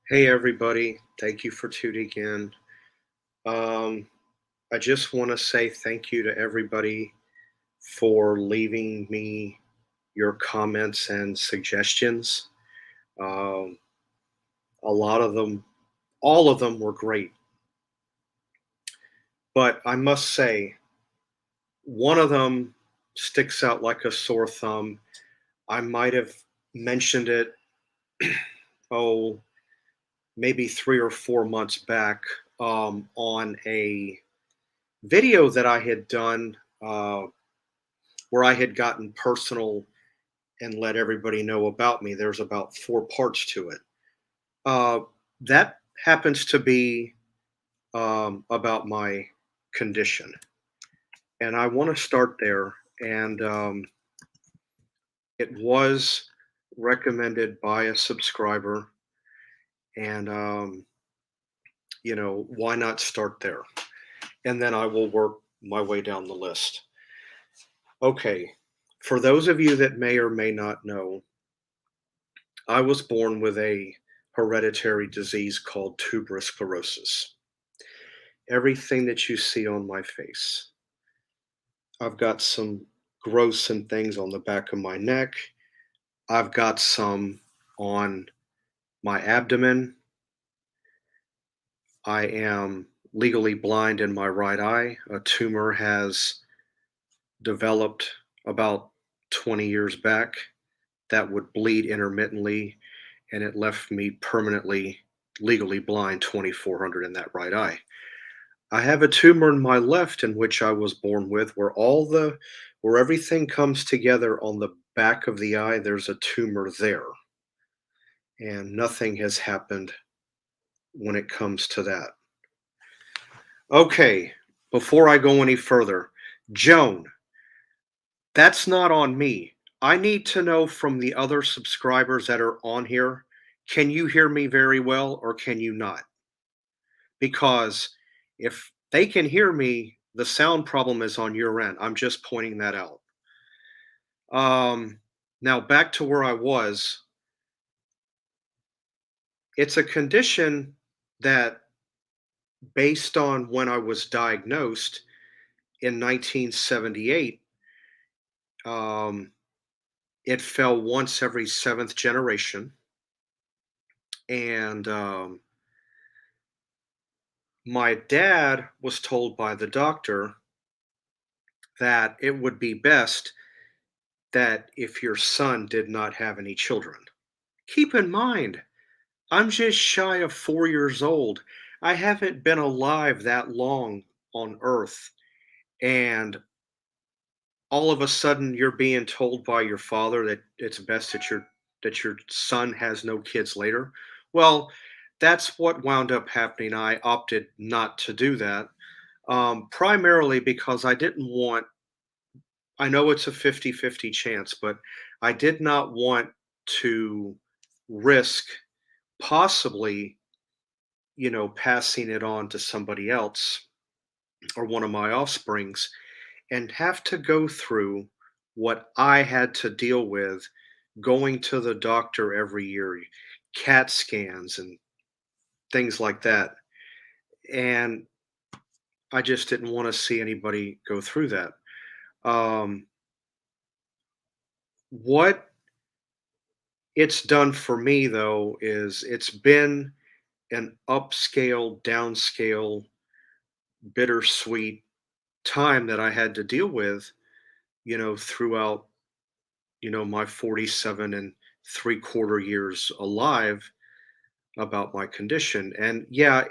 Hey everybody, thank you for tuning in. Um, I just want to say thank you to everybody for leaving me your comments and suggestions. Um, a lot of them, all of them were great, but I must say, one of them sticks out like a sore thumb. I might have mentioned it, oh, maybe 3 or 4 months back on a video that I had done. Where I had gotten personal and let everybody know about me. There's about 4 parts to it. Uh, that happens to be about my condition. And I want to start there. And it was recommended by a subscriber. And, why not start there? And then I will work my way down the list. Okay. For those of you that may or may not know, I was born with a hereditary disease called tuberous sclerosis. Everything that you see on my face. I've got some growths and things on the back of my neck. I've got some on my abdomen. I am legally blind in my right eye. A tumor has developed about 20 years back that would bleed intermittently, and it left me permanently legally blind 2400 in that right eye. I have a tumor in my left in which I was born with where everything comes together on the back of the eye, there's a tumor there. And nothing has happened when it comes to that. Okay, before I go any further, Joan, that's not on me. I need to know from the other subscribers that are on here, can you hear me very well or can you not? Because if they can hear me, the sound problem is on your end. I'm just pointing that out. Now back to where I was. It's a condition that, based on when I was diagnosed in 1978, um, it fell once every seventh generation, and my dad was told by the doctor that it would be best that if your son did not have any children. Keep in mind, I'm just shy of 4 years old. I haven't been alive that long on Earth. And all of a sudden you're being told by your father that it's best that your son has no kids later. Well, that's what wound up happening. I opted not to do that, primarily because I know it's a 50-50 chance, but I did not want to risk possibly, passing it on to somebody else or one of my offsprings and have to go through what I had to deal with going to the doctor every year, CAT scans and things like that. And I just didn't want to see anybody go through that. Um, what it's done for me, though, is it's been an upscale, downscale, bittersweet time that I had to deal with, throughout, my 47 and three-quarter years alive about my condition. And yeah,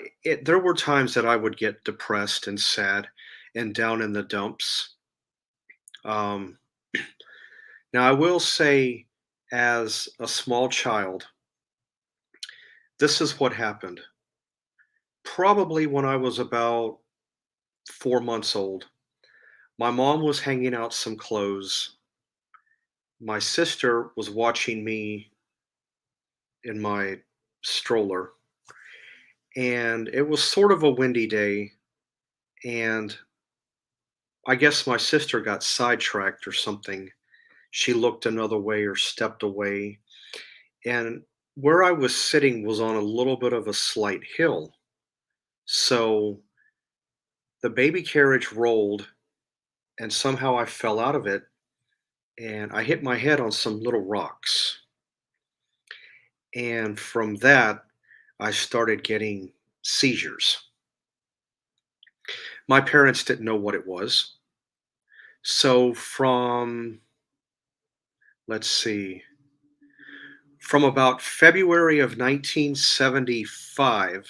there were times that I would get depressed and sad and down in the dumps. Um, Now, I will say, as a small child, this is what happened. Probably when I was about 4 months old, my mom was hanging out some clothes. My sister was watching me in my stroller, and it was sort of a windy day. And I guess my sister got sidetracked or something. She looked another way or stepped away. And where I was sitting was on a little bit of a slight hill. So the baby carriage rolled and somehow I fell out of it and I hit my head on some little rocks. And from that, I started getting seizures. My parents didn't know what it was. So let's see, from about February of 1975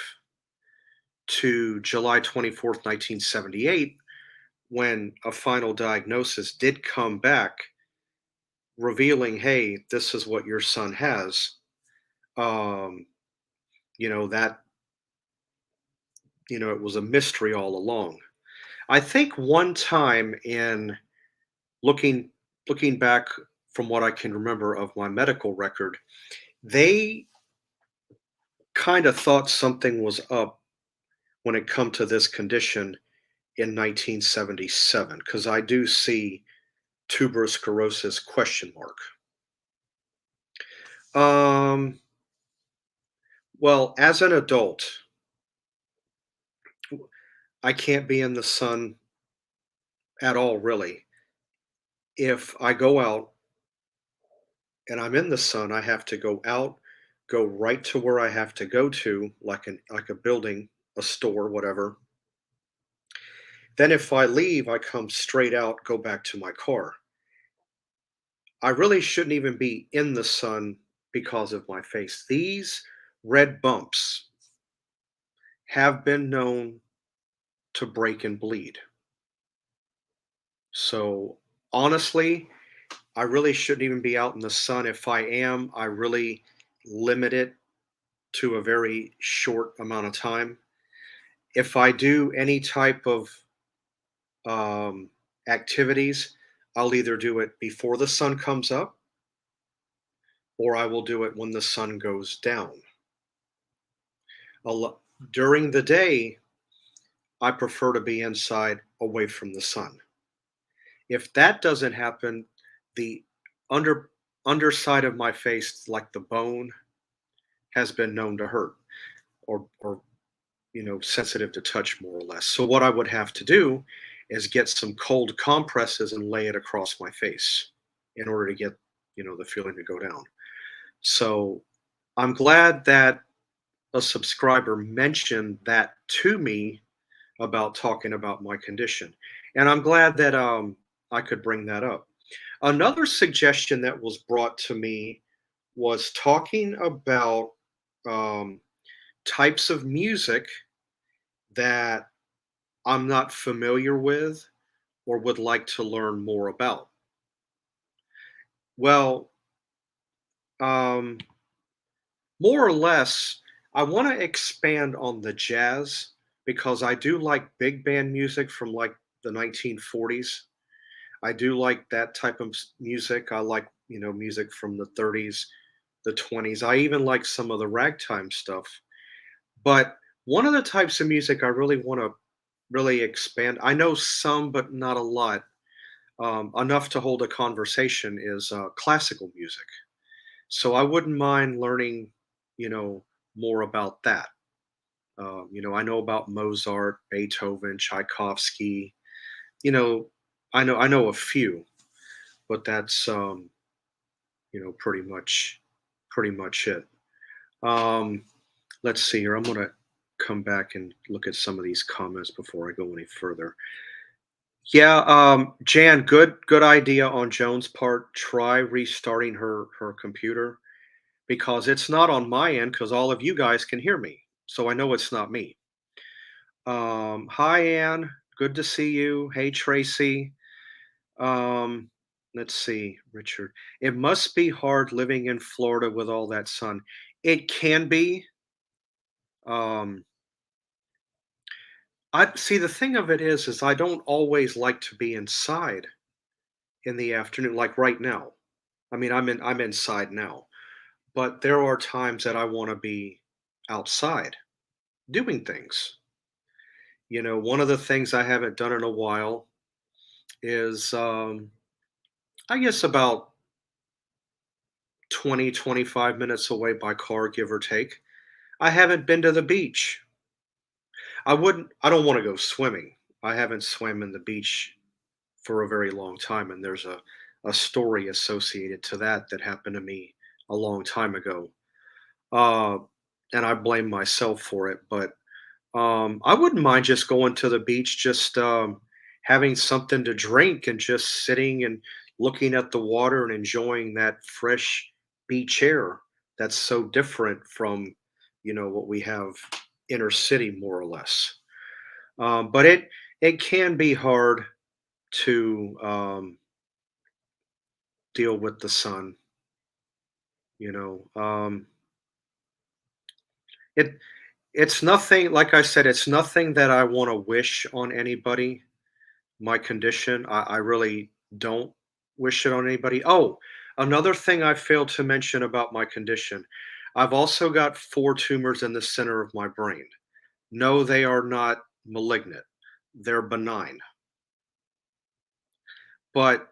to July 24th, 1978, when a final diagnosis did come back revealing, hey, this is what your son has. Um, that, it was a mystery all along. I think one time in looking looking back from what I can remember of my medical record, they kind of thought something was up when it come to this condition in 1977 because I do see tuberous sclerosis question mark. Um, well, as an adult, I can't be in the sun at all, really. If I go out and I'm in the sun, I have to go out, go right to where I have to go to, like a building, a store, whatever. Then if I leave, I come straight out, go back to my car. I really shouldn't even be in the sun because of my face. These red bumps have been known to break and bleed. So honestly, I really shouldn't even be out in the sun. If I am, I really limit it to a very short amount of time. If I do any type of um, activities, I'll either do it before the sun comes up or I will do it when the sun goes down. A lo- During the day, I prefer to be inside away from the sun. If that doesn't happen, the under underside of my face, like the bone, has been known to hurt or sensitive to touch more or less. So what I would have to do is get some cold compresses and lay it across my face in order to get, the feeling to go down. So I'm glad that a subscriber mentioned that to me about talking about my condition. And I'm glad that I could bring that up. Another suggestion that was brought to me was talking about um, types of music that I'm not familiar with or would like to learn more about. Well, um, more or less, I want to expand on the jazz because I do like big band music from like the 1940s. I do like that type of music. I like, music from the 30s, the 20s. I even like some of the ragtime stuff. But one of the types of music I really want to really expand, I know some, but not a lot, enough to hold a conversation is classical music. So I wouldn't mind learning, you know, more about that. I know about Mozart, Beethoven, Tchaikovsky. You know, I know a few, but that's pretty much it. Um, let's see here. I'm gonna come back and look at some of these comments before I go any further. Yeah, Jan, good idea on Joan's part. Try restarting her computer because it's not on my end because all of you guys can hear me. So I know it's not me. Hi Ann, good to see you. Hey Tracy. Um, let's see, Richard. It must be hard living in Florida with all that sun. It can be. Um, I see the thing of it is I don't always like to be inside in the afternoon, like right now. I mean, I'm inside now, but there are times that I want to be outside doing things. One of the things I haven't done in a while is, I guess about 20, 25 minutes away by car, give or take. I haven't been to the beach. I don't want to go swimming. I haven't swam in the beach for a very long time, and there's a story associated to that that happened to me a long time ago. Uh, and I blame myself for it, but I wouldn't mind just going to the beach, just having something to drink and just sitting and looking at the water and enjoying that fresh beach air that's so different from, what we have inner city more or less. But it can be hard to deal with the sun. You know, it it's nothing. Like I said, it's nothing that I want to wish on anybody. My condition, I really don't wish it on anybody. Oh, another thing I failed to mention about my condition, I've also got four tumors in the center of my brain. No, they are not malignant. They're benign. But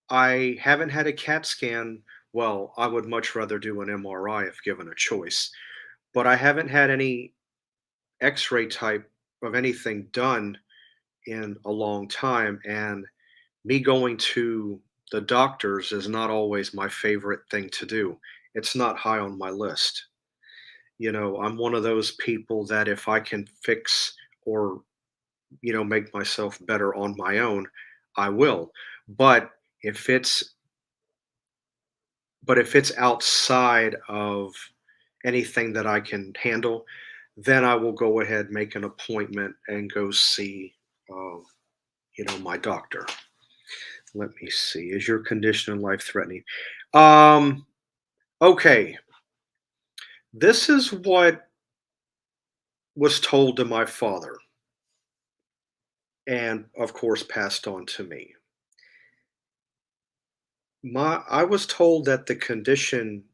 I haven't had a CAT scan. Well, I would much rather do an MRI if given a choice. But I haven't had any X-ray type of anything done in a long time, and me going to the doctors is not always my favorite thing to do. It's not high on my list. I'm one of those people that if I can fix or, make myself better on my own, I will. But if it's if it's outside of anything that I can handle, then I will go ahead, make an appointment and go see uh, my doctor. Let me see. Is your condition life threatening? Um, okay. This is what was told to my father and of course passed on to me. I was told that the condition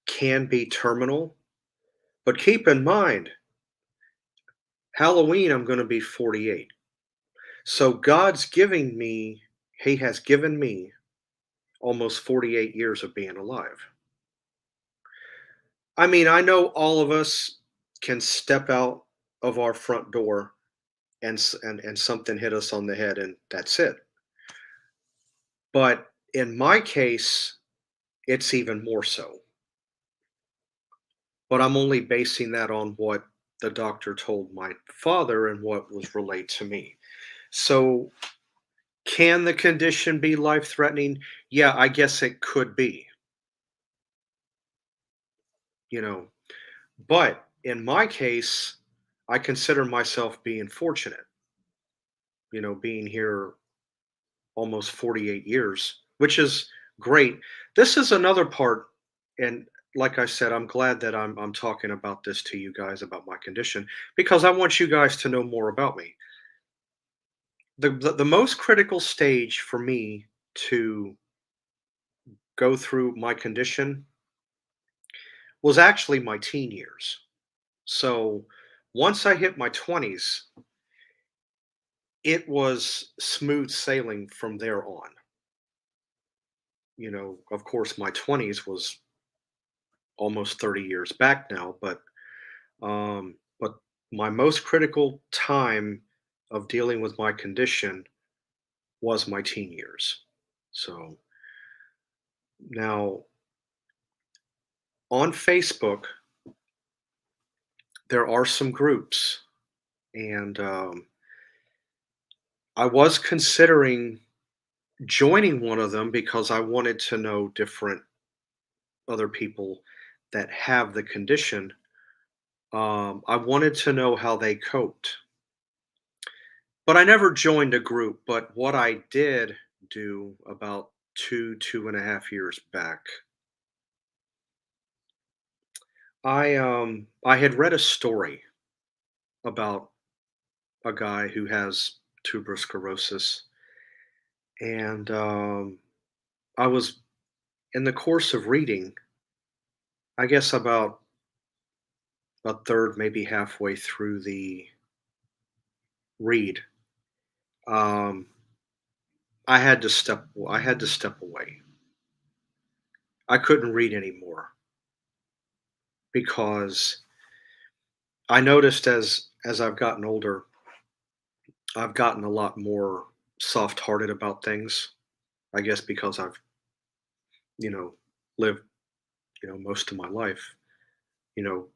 can be terminal, but keep in mind, Halloween I'm going to be 48. So he has given me almost 48 years of being alive. I mean, I know all of us can step out of our front door and something hit us on the head and that's it. But in my case, it's even more so. But I'm only basing that on what the doctor told my father and what was relayed to me. So, can the condition be life threatening? Yeah, I guess it could be, you know. But in my case, I consider myself being fortunate, being here almost 48 years, which is great. This is another part, and like I said, I'm glad that I'm talking about this to you guys about my condition because I want you guys to know more about me. The most critical stage for me to go through my condition was actually my teen years. So once I hit my 20s, it was smooth sailing from there on. Of course, my 20s was almost 30 years back now, but my most critical time of dealing with my condition was my teen years. So now on Facebook, there are some groups, and I was considering joining one of them because I wanted to know different other people that have the condition. I wanted to know how they coped. But I never joined a group. But what I did do about 2.5 years back, I had read a story about a guy who has tuberous sclerosis, and I was in the course of reading, I guess about a third, maybe halfway through the read, um, I had to step away. I couldn't read anymore because I noticed as I've gotten older, I've gotten a lot more soft-hearted about things. I guess because I've, you know, lived, most of my life, you know,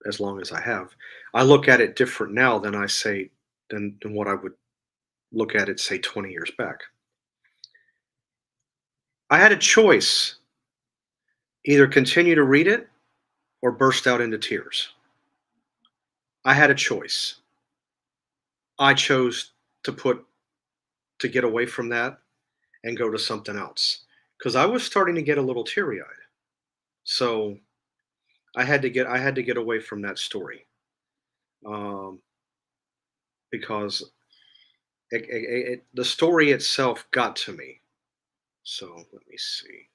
as long as I have. I look at it different now than I say than what I would look at it say 20 years back. I had a choice, either continue to read it or burst out into tears. I had a choice. I chose to get away from that and go to something else because I was starting to get a little teary-eyed. So I had to get away from that story, um, because the story itself got to me. So let me see.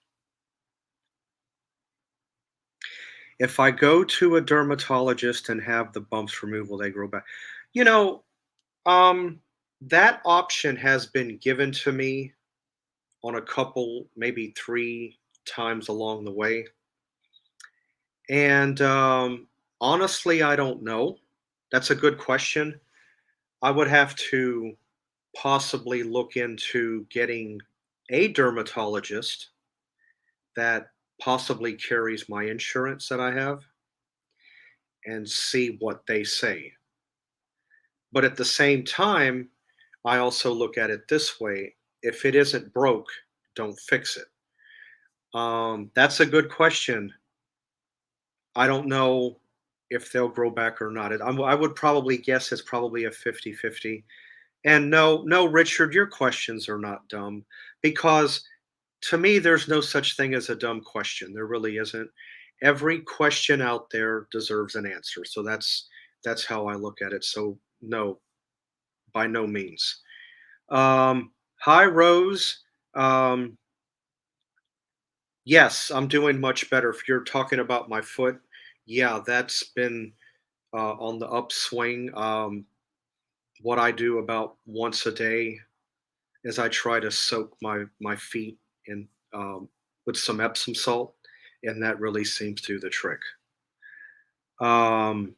If I go to a dermatologist and have the bumps removed, will they grow back? You know, um, that option has been given to me on a couple, maybe 3 times along the way. And honestly, I don't know. That's a good question. I would have to possibly look into getting a dermatologist that possibly carries my insurance that I have and see what they say. But at the same time, I also look at it this way: if it isn't broke, don't fix it. That's a good question. I don't know if they'll grow back or not. I would probably guess it's probably a 50-50. And no, no, Richard, your questions are not dumb because to me, there's no such thing as a dumb question. There really isn't. Every question out there deserves an answer. So that's how I look at it. So no, by no means. Hi, Rose. Um, yes, I'm doing much better. If you're talking about my foot, yeah, that's been on the upswing. What I do about once a day is I try to soak my feet in, with some Epsom salt, and that really seems to do the trick. Um,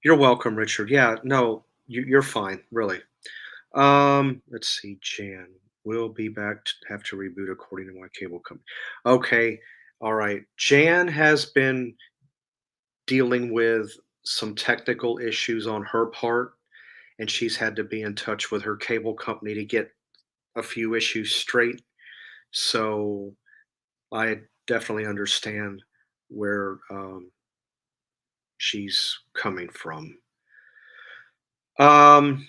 you're welcome, Richard. Yeah, no, you're fine, really. Let's see, Jan. We'll be back to have to reboot according to my cable company. Okay, all right. Jan has been dealing with some technical issues on her part, and she's had to be in touch with her cable company to get a few issues straight. So I definitely understand where she's coming from. Um,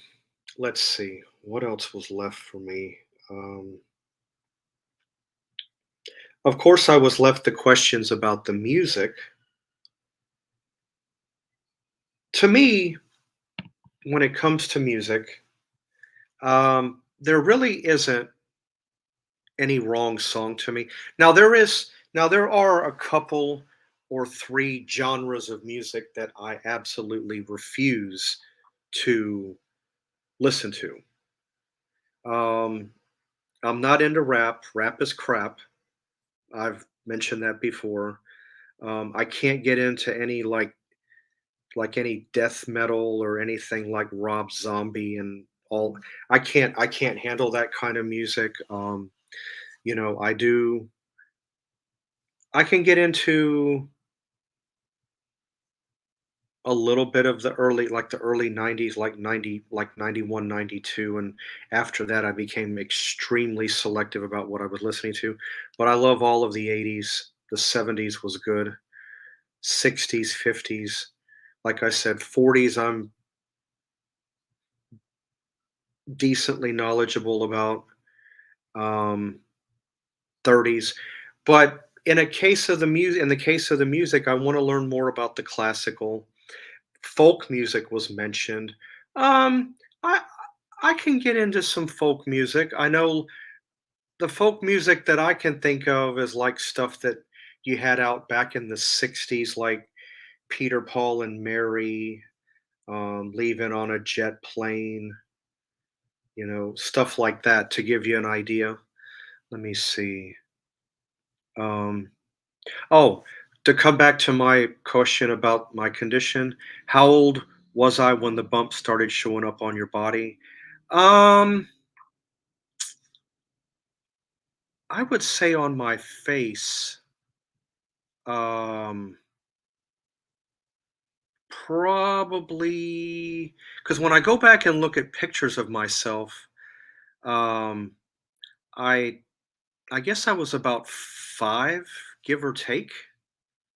let's see what else was left for me. Um, of course, I was left the questions about the music. To me, when it comes to music, there really isn't any wrong song to me. Now there are a couple or three genres of music that I absolutely refuse to listen to. Um, I'm not into rap. Rap is crap. I've mentioned that before. I can't get into any any death metal or anything like Rob Zombie and all. I can't handle that kind of music. I do. I can get into a little bit of the early 90s, like 91, 92, and after that, I became extremely selective about what I was listening to, but I love all of the 80s. The 70s was good. 60s, 50s, like I said, 40s, I'm decently knowledgeable about, um, 30s, but in the case of the music, I wanna learn more about the classical. Folk music was mentioned. Um, I I can get into some folk music. I know the folk music that I can think of is like stuff that you had out back in the '60s, like Peter, Paul, and Mary, Leaving on a Jet Plane, stuff like that to give you an idea. Let me see. Um, oh, to come back to my question about my condition, how old was I when the bump started showing up on your body? Um, I would say on my face, um, probably because when I go back and look at pictures of myself, um, I I guess I was about 5, give or take,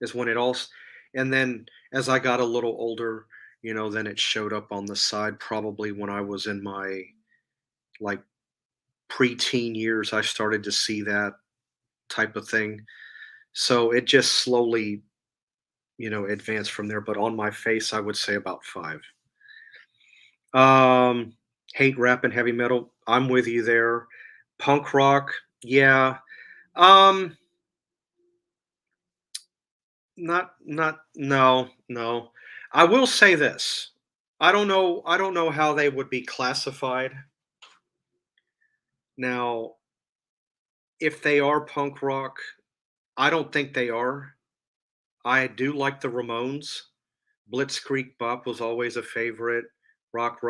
is when it all s and then as I got a little older, then it showed up on the side probably when I was in my, like, preteen years, I started to see that type of thing. So it just slowly, advanced from there, but on my face, I would say about 5. Um, Hate rap and heavy metal, I'm with you there. Punk rock, yeah. Um Not no, no. I will say this. I don't know how they would be classified. Now, if they are punk rock, I don't think they are. I do like the Ramones. Blitzkrieg Bop was always a favorite. Rock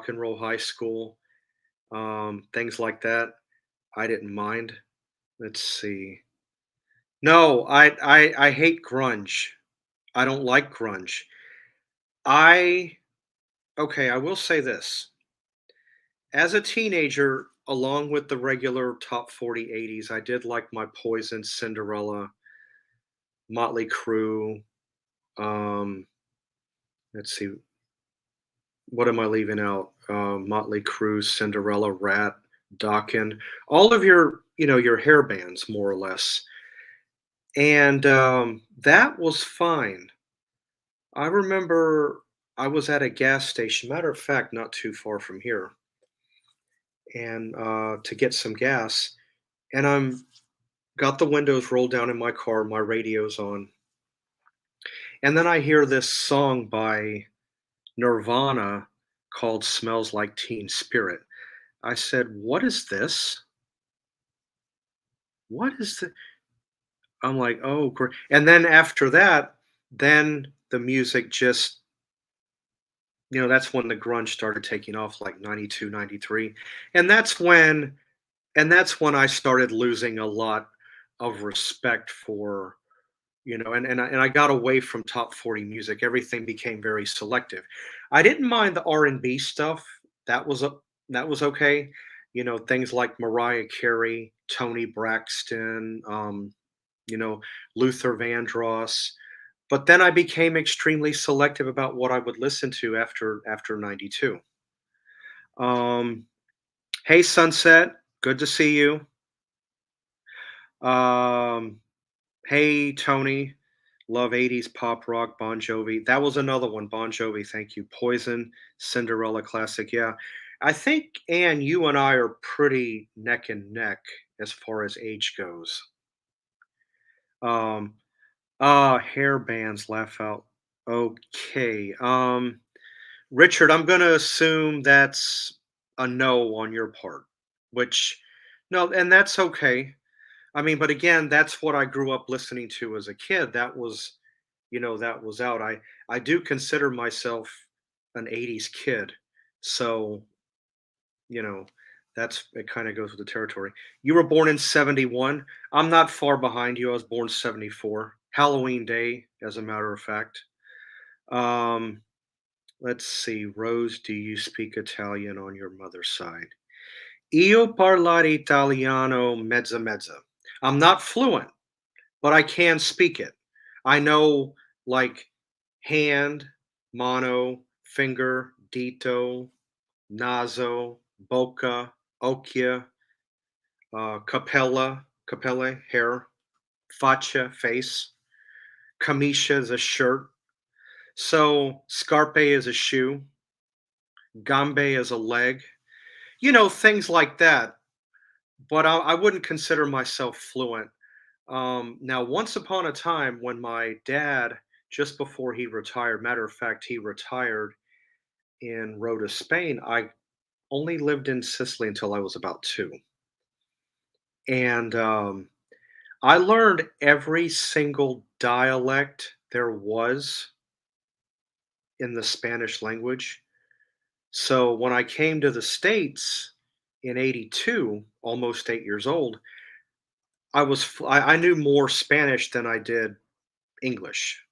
and Roll High School, things like that. I didn't mind. Let's see. No, I hate grunge. I don't like grunge. I Okay, I will say this. As a teenager, along with the regular top 40 80s, I did like my Poison, Cinderella, Motley Crue. Um, let's see, what am I leaving out? Motley Crue, Cinderella, Rat, Dokken, all of your hair bands, more or less. And that was fine. I remember I was at a gas station, matter of fact, not too far from here, and to get some gas. And I'm got the windows rolled down in my car, my radio's on, and then I hear this song by Nirvana called "Smells Like Teen Spirit." I said, "What is this? What is the?" I'm like, "Oh, great!" And then after that, then the music just, that's when the grunge started taking off, like 92, 93, and that's when I started losing a lot of respect for. And I got away from top 40 music. Everything became very selective. I didn't mind the R&B stuff. That was a that was okay. Things like Mariah Carey, Tony Braxton, you know, Luther Vandross. But then I became extremely selective about what I would listen to after 92. Um, hey Sunset, good to see you. Um, Hey, Tony. Love 80s pop rock, Bon Jovi. That was another one, Bon Jovi, thank you. Poison, Cinderella classic, yeah. I think, Anne, you and I are pretty neck and neck as far as age goes. Um, Hair bands, laugh out. Okay. Richard, I'm gonna assume that's a no on your part, which no, and that's okay. I mean, but again, that's what I grew up listening to as a kid. That was out. I do consider myself an 80s kid. So, you know, that's it kind of goes with the territory. You were born in 71. I'm not far behind you. I was born 74. Halloween Day, as a matter of fact. Um, let's see. Rose, do you speak Italian on your mother's side? Io parlare italiano mezza mezza. I'm not fluent, but I can speak it. I know, like, hand, mano, finger, dito, naso, bocca, occhia, capelle, hair, faccia, face, camicia is a shirt. So scarpe is a shoe, gambe is a leg. Things like that. But I wouldn't consider myself fluent. Now, once upon a time, when my dad, just before he retired, matter of fact, he retired in Rota, Spain. I only lived in Sicily until I was about 2, and I learned every single dialect there was in the Spanish language. So when I came to the States in '82, almost 8 years old, I knew more Spanish than I did English.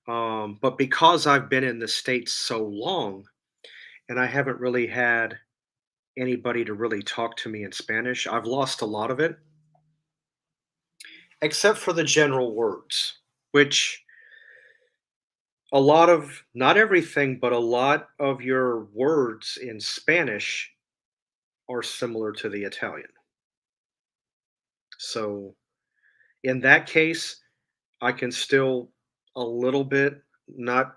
But because I've been in the States so long and I haven't really had anybody to really talk to me in Spanish, I've lost a lot of it, except for the general words, which a lot of, not everything, but a lot of your words in Spanish are similar to the Italian. So in that case, I can still a little bit, not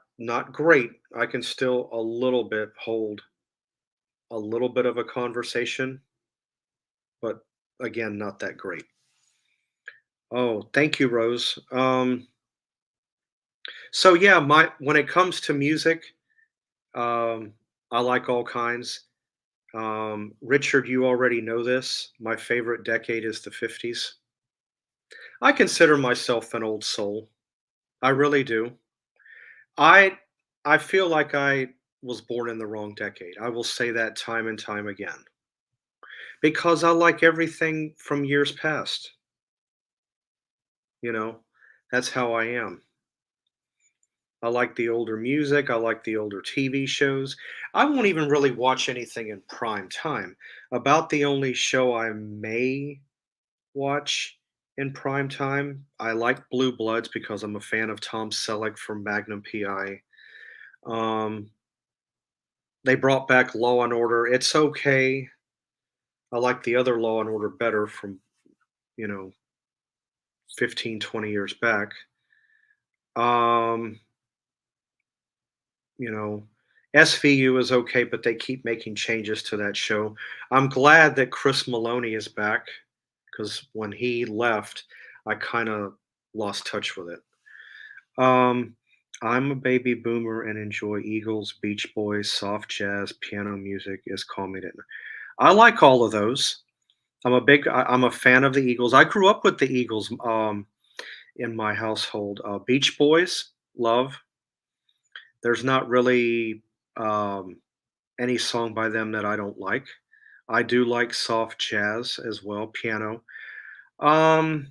great. I can still a little bit hold a little bit of a conversation, but again, not that great. Oh, thank you, Rose. So yeah, my when it comes to music, um, I like all kinds. Richard, you already know this. My favorite decade is the '50s. I consider myself an old soul. I really do. I I feel like I was born in the wrong decade. I will say that time and time again because I like everything from years past. You know, that's how I am. I like the older music. I like the older TV shows. I won't even really watch anything in prime time. About the only show I may watch in prime time, I like Blue Bloods because I'm a fan of Tom Selleck from Magnum PI. Um, they brought back Law and Order. It's okay. I like the other Law and Order better from, you know, 15, 20 years back. Um, you know, SVU is okay, but they keep making changes to that show. I'm glad that Chris Maloney is back because when he left, I kind of lost touch with it. Um, I'm a baby boomer and enjoy Eagles, Beach Boys, soft jazz, piano music is calm me down. I like all of those. I'm a fan of the Eagles. I grew up with the Eagles in my household. Beach Boys, love. There's not really um, any song by them that I don't like. I do like soft jazz as well, piano. Um,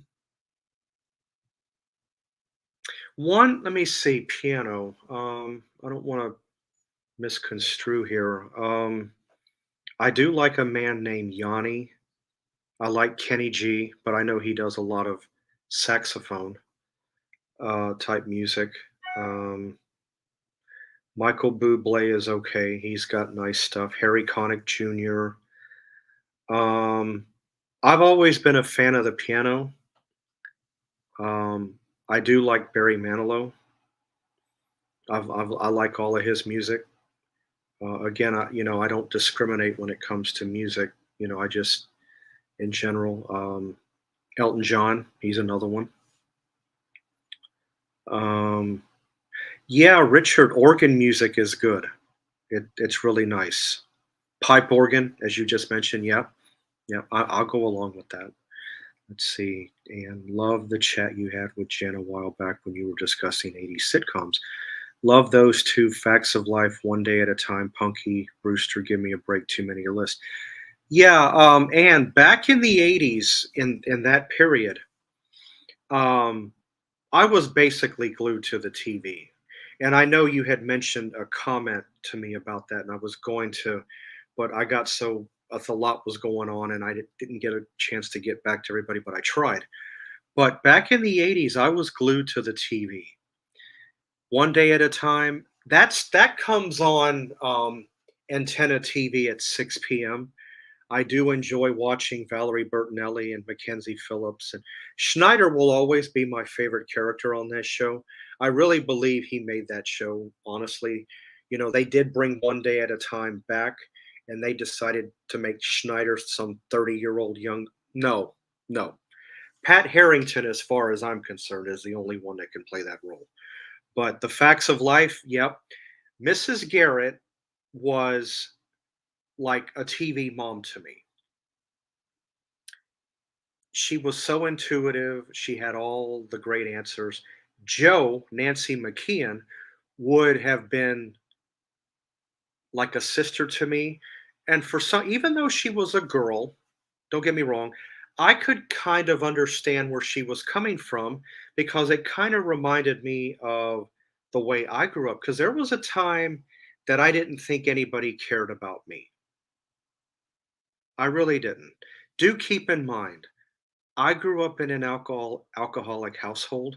let me see, piano. I don't want to misconstrue here. I do like a man named Yanni. I like Kenny G, but I know he does a lot of saxophone type music. Um, Michael Bublé is okay. He's got nice stuff. Harry Connick Jr. Um, I've always been a fan of the piano. Um, I do like Barry Manilow. I like all of his music. Again, I don't discriminate when it comes to music. I just, in general, Elton John, he's another one. Um, yeah, Richard, organ music is good. It's really nice. Pipe organ, as you just mentioned. Yeah, yeah, I'll go along with that. Let's see. And love the chat you had with Jen a while back when you were discussing '80s sitcoms. Love those two. Facts of Life, One Day at a Time, Punky, Brewster, Give Me a Break, Too Many, your list. Yeah, and back in the '80s, in that period, um, I was basically glued to the TV. And I know you had mentioned a comment to me about that, and I was going to, but I got so a lot was going on, and I didn't get a chance to get back to everybody, but I tried. But back in the '80s, I was glued to the TV. One Day at a Time. That comes on Antenna TV at 6 p.m. I do enjoy watching Valerie Bertinelli and Mackenzie Phillips, and Schneider will always be my favorite character on that show. I really believe he made that show, honestly. They did bring One Day at a Time back, and they decided to make Schneider some 30-year-old young. No, no. Pat Harrington, as far as I'm concerned, is the only one that can play that role. But the facts of life, yep. Mrs. Garrett was like a TV mom to me. she was so intuitive. She had all the great answers. Joe, Nancy McKeon, would have been like a sister to me. And for some, even though she was a girl, don't get me wrong, I could kind of understand where she was coming from because it kind of reminded me of the way I grew up. Because there was a time that I didn't think anybody cared about me. I really didn't. Do keep in mind, I grew up in an alcoholic household,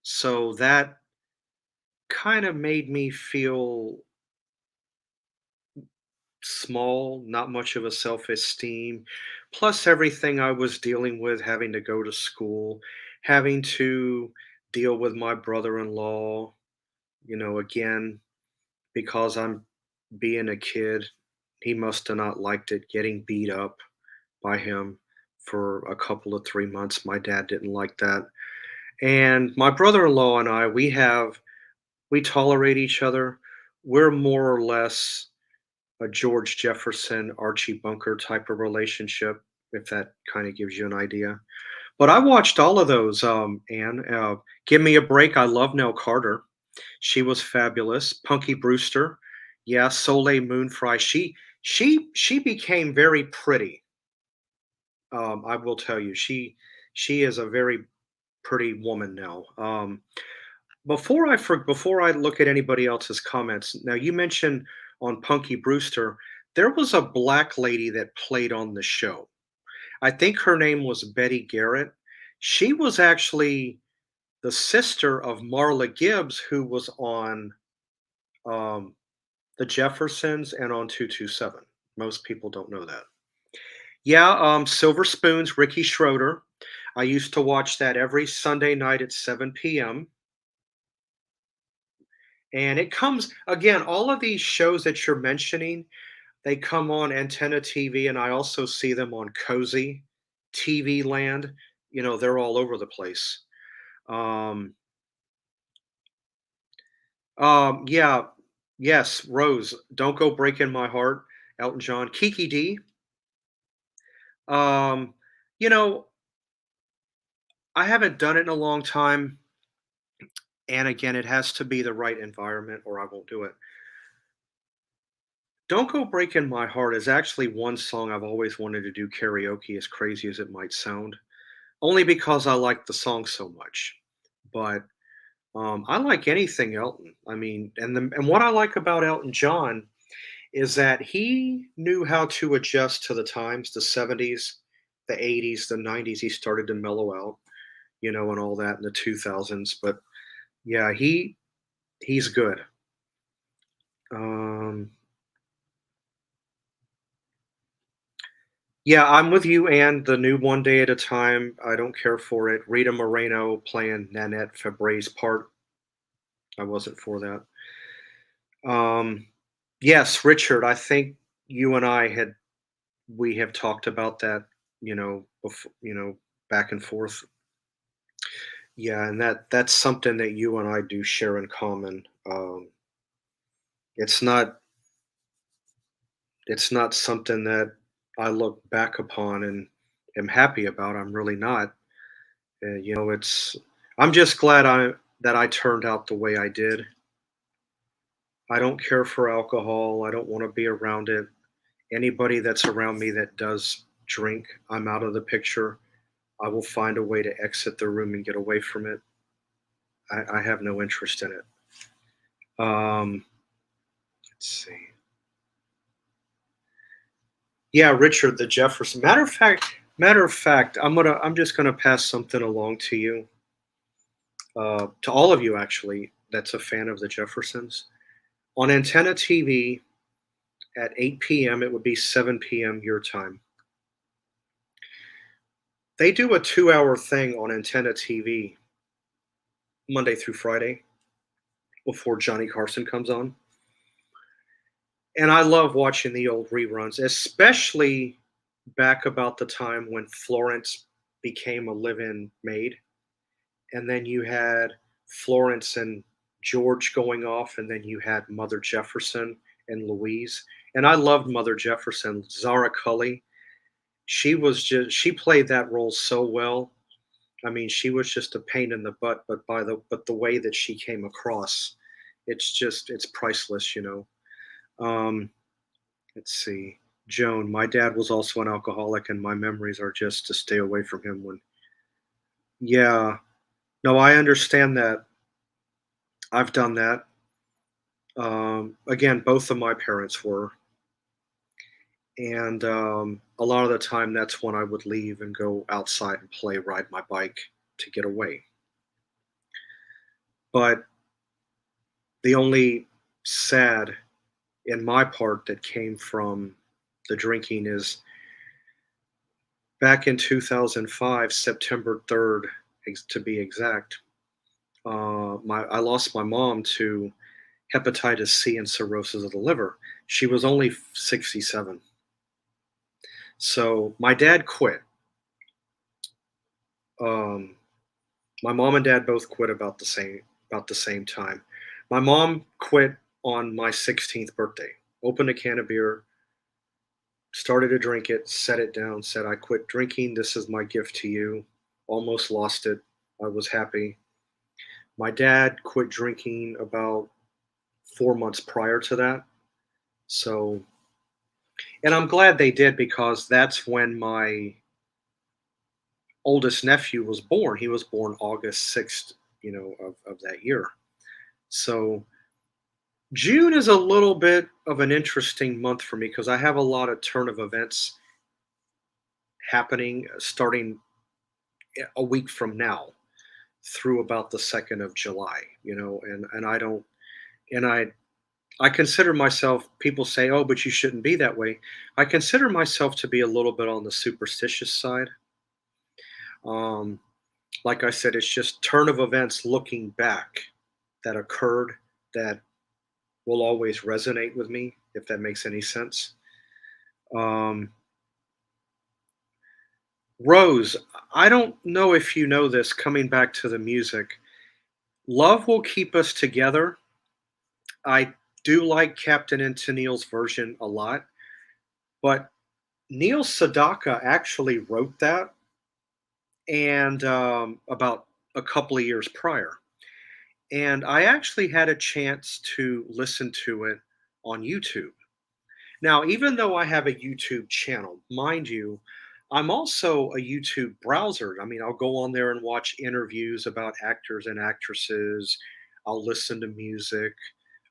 so that kind of made me feel small, not much of a self-esteem, plus everything I was dealing with, having to go to school, having to deal with my brother-in-law, again, because I'm being a kid, he must have not liked it getting beat up by him for a couple of 3 months. My dad didn't like that. And my brother-in-law and I, we tolerate each other. We're more or less a George Jefferson, Archie Bunker type of relationship, if that kind of gives you an idea. But I watched all of those, Anne. Give Me a Break. I love Nell Carter. She was fabulous. Punky Brewster. Yeah, Soleil Moon Frye. She became very pretty. I will tell you, she is a very pretty woman now. Before I look at anybody else's comments, now you mentioned on Punky Brewster, there was a black lady that played on the show. I think her name was Betty Garrett. She was actually the sister of Marla Gibbs, who was on um, the Jeffersons and on 227. Most people don't know that. Yeah, Silver Spoons, Ricky Schroeder. I used to watch that every Sunday night at 7 p.m. And it comes again, all of these shows that you're mentioning, they come on Antenna TV, and I also see them on Cozy, TV Land. They're all over the place. Um, yeah, yes, Rose, Don't Go Breaking My Heart, Elton John, Kiki D. Um, you know, I haven't done it in a long time, and again, it has to be the right environment, or I won't do it. Don't Go Breaking My Heart is actually one song I've always wanted to do karaoke, as crazy as it might sound, only because I like the song so much. But I like anything Elton. I mean, and what I like about Elton John is that he knew how to adjust to the times, the 70s, the 80s, the 90s. He started to mellow out, and all that in the 2000s. But yeah, he's good. Um, Yeah, I'm with you, and the new One Day at a Time, I don't care for it. Rita Moreno playing Nanette Fabre's part, I wasn't for that. Um, yes, Richard, I think you and I we have talked about that, back and forth. Yeah, and that's something that you and I do share in common. It's not it's not something that I look back upon and am happy about. I'm really not. It's I'm just glad I turned out the way I did. I don't care for alcohol. I don't want to be around it. Anybody that's around me that does drink, I'm out of the picture. I will find a way to exit the room and get away from it. I have no interest in it. Let's see. Yeah, Richard the Jefferson. Matter of fact, I'm just gonna pass something along to you, to all of you actually. That's a fan of the Jeffersons on Antenna TV at 8 p.m. It would be 7 p.m. your time. They do a 2-hour thing on Antenna TV Monday through Friday before Johnny Carson comes on. And I love watching the old reruns, especially back about the time when Florence became a live in maid. And then you had Florence and George going off, and then you had Mother Jefferson and Louise. And I loved Mother Jefferson, Zara Cully. She played that role so well. I mean, she was just a pain in the butt, but the way that she came across, it's priceless, you know. Um, let's see. Joan, my dad was also an alcoholic, and my memories are just to stay away from him when. Yeah. No, I understand that. I've done that. Again, both of my parents were, and a lot of the time, that's when I would leave and go outside and play, ride my bike to get away. But the only sad in my part that came from the drinking is back in 2005, September 3rd, to be exact. My I lost my mom to hepatitis C and cirrhosis of the liver. She was only 67. So my dad quit. Um, my mom and dad both quit about the same time. My mom quit on my 16th birthday. Opened a can of beer, started to drink it, set it down, said, "I quit drinking. This is my gift to you." Almost lost it. I was happy. My dad quit drinking about 4 months prior to that. So, and I'm glad they did because that's when my oldest nephew was born. He was born August 6th, of that year. So, June is a little bit of an interesting month for me because I have a lot of turn of events happening starting a week from now through about the 2nd of July, and I don't and I consider myself, people say, "Oh, but you shouldn't be that way." I consider myself to be a little bit on the superstitious side. Um, like I said, it's just turn of events looking back that occurred that will always resonate with me, if that makes any sense. Um, Rose, I don't know if you know this, coming back to the music, Love Will Keep Us Together. I do like Captain and Tennille's version a lot, but Neil Sedaka actually wrote that, and about a couple of years prior. And I actually had a chance to listen to it on YouTube. Now, even though I have a YouTube channel, mind you, I'm also a YouTube browser. I mean, I'll go on there and watch interviews about actors and actresses. I'll listen to music.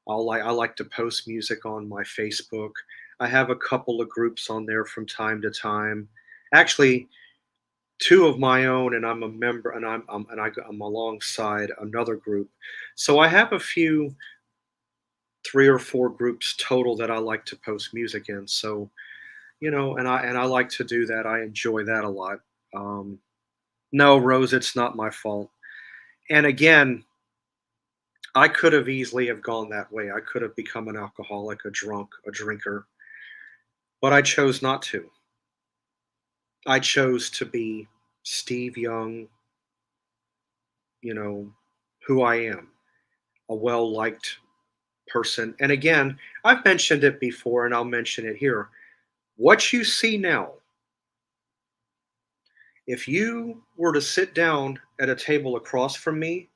I like to post music on my Facebook. I have a couple of groups on there from time to time. Actually, two of my own, and I'm a member, and I'm alongside another group. So I have a few, three or four groups total that I like to post music in. So and I like to do that. I enjoy that a lot. Um, no, Rose, it's not my fault. And again, I could have easily have gone that way. I could have become an alcoholic, a drunk, a drinker, but I chose not to. I chose to be Steve Young, you know, who I am, a well liked person. And again, I've mentioned it before and I'll mention it here. What you see now, if you were to sit down at a table across from me,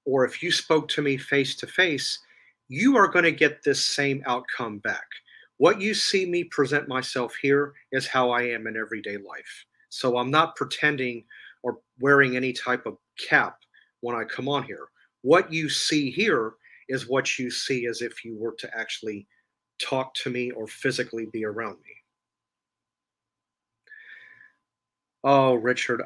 or if you spoke to me face to face, you are going to get this same outcome back. What you see me present myself here is how I am in everyday life. So I'm not pretending or wearing any type of cap when I come on here. What you see here is what you see as if you were to actually talk to me or physically be around me. Oh, Richard,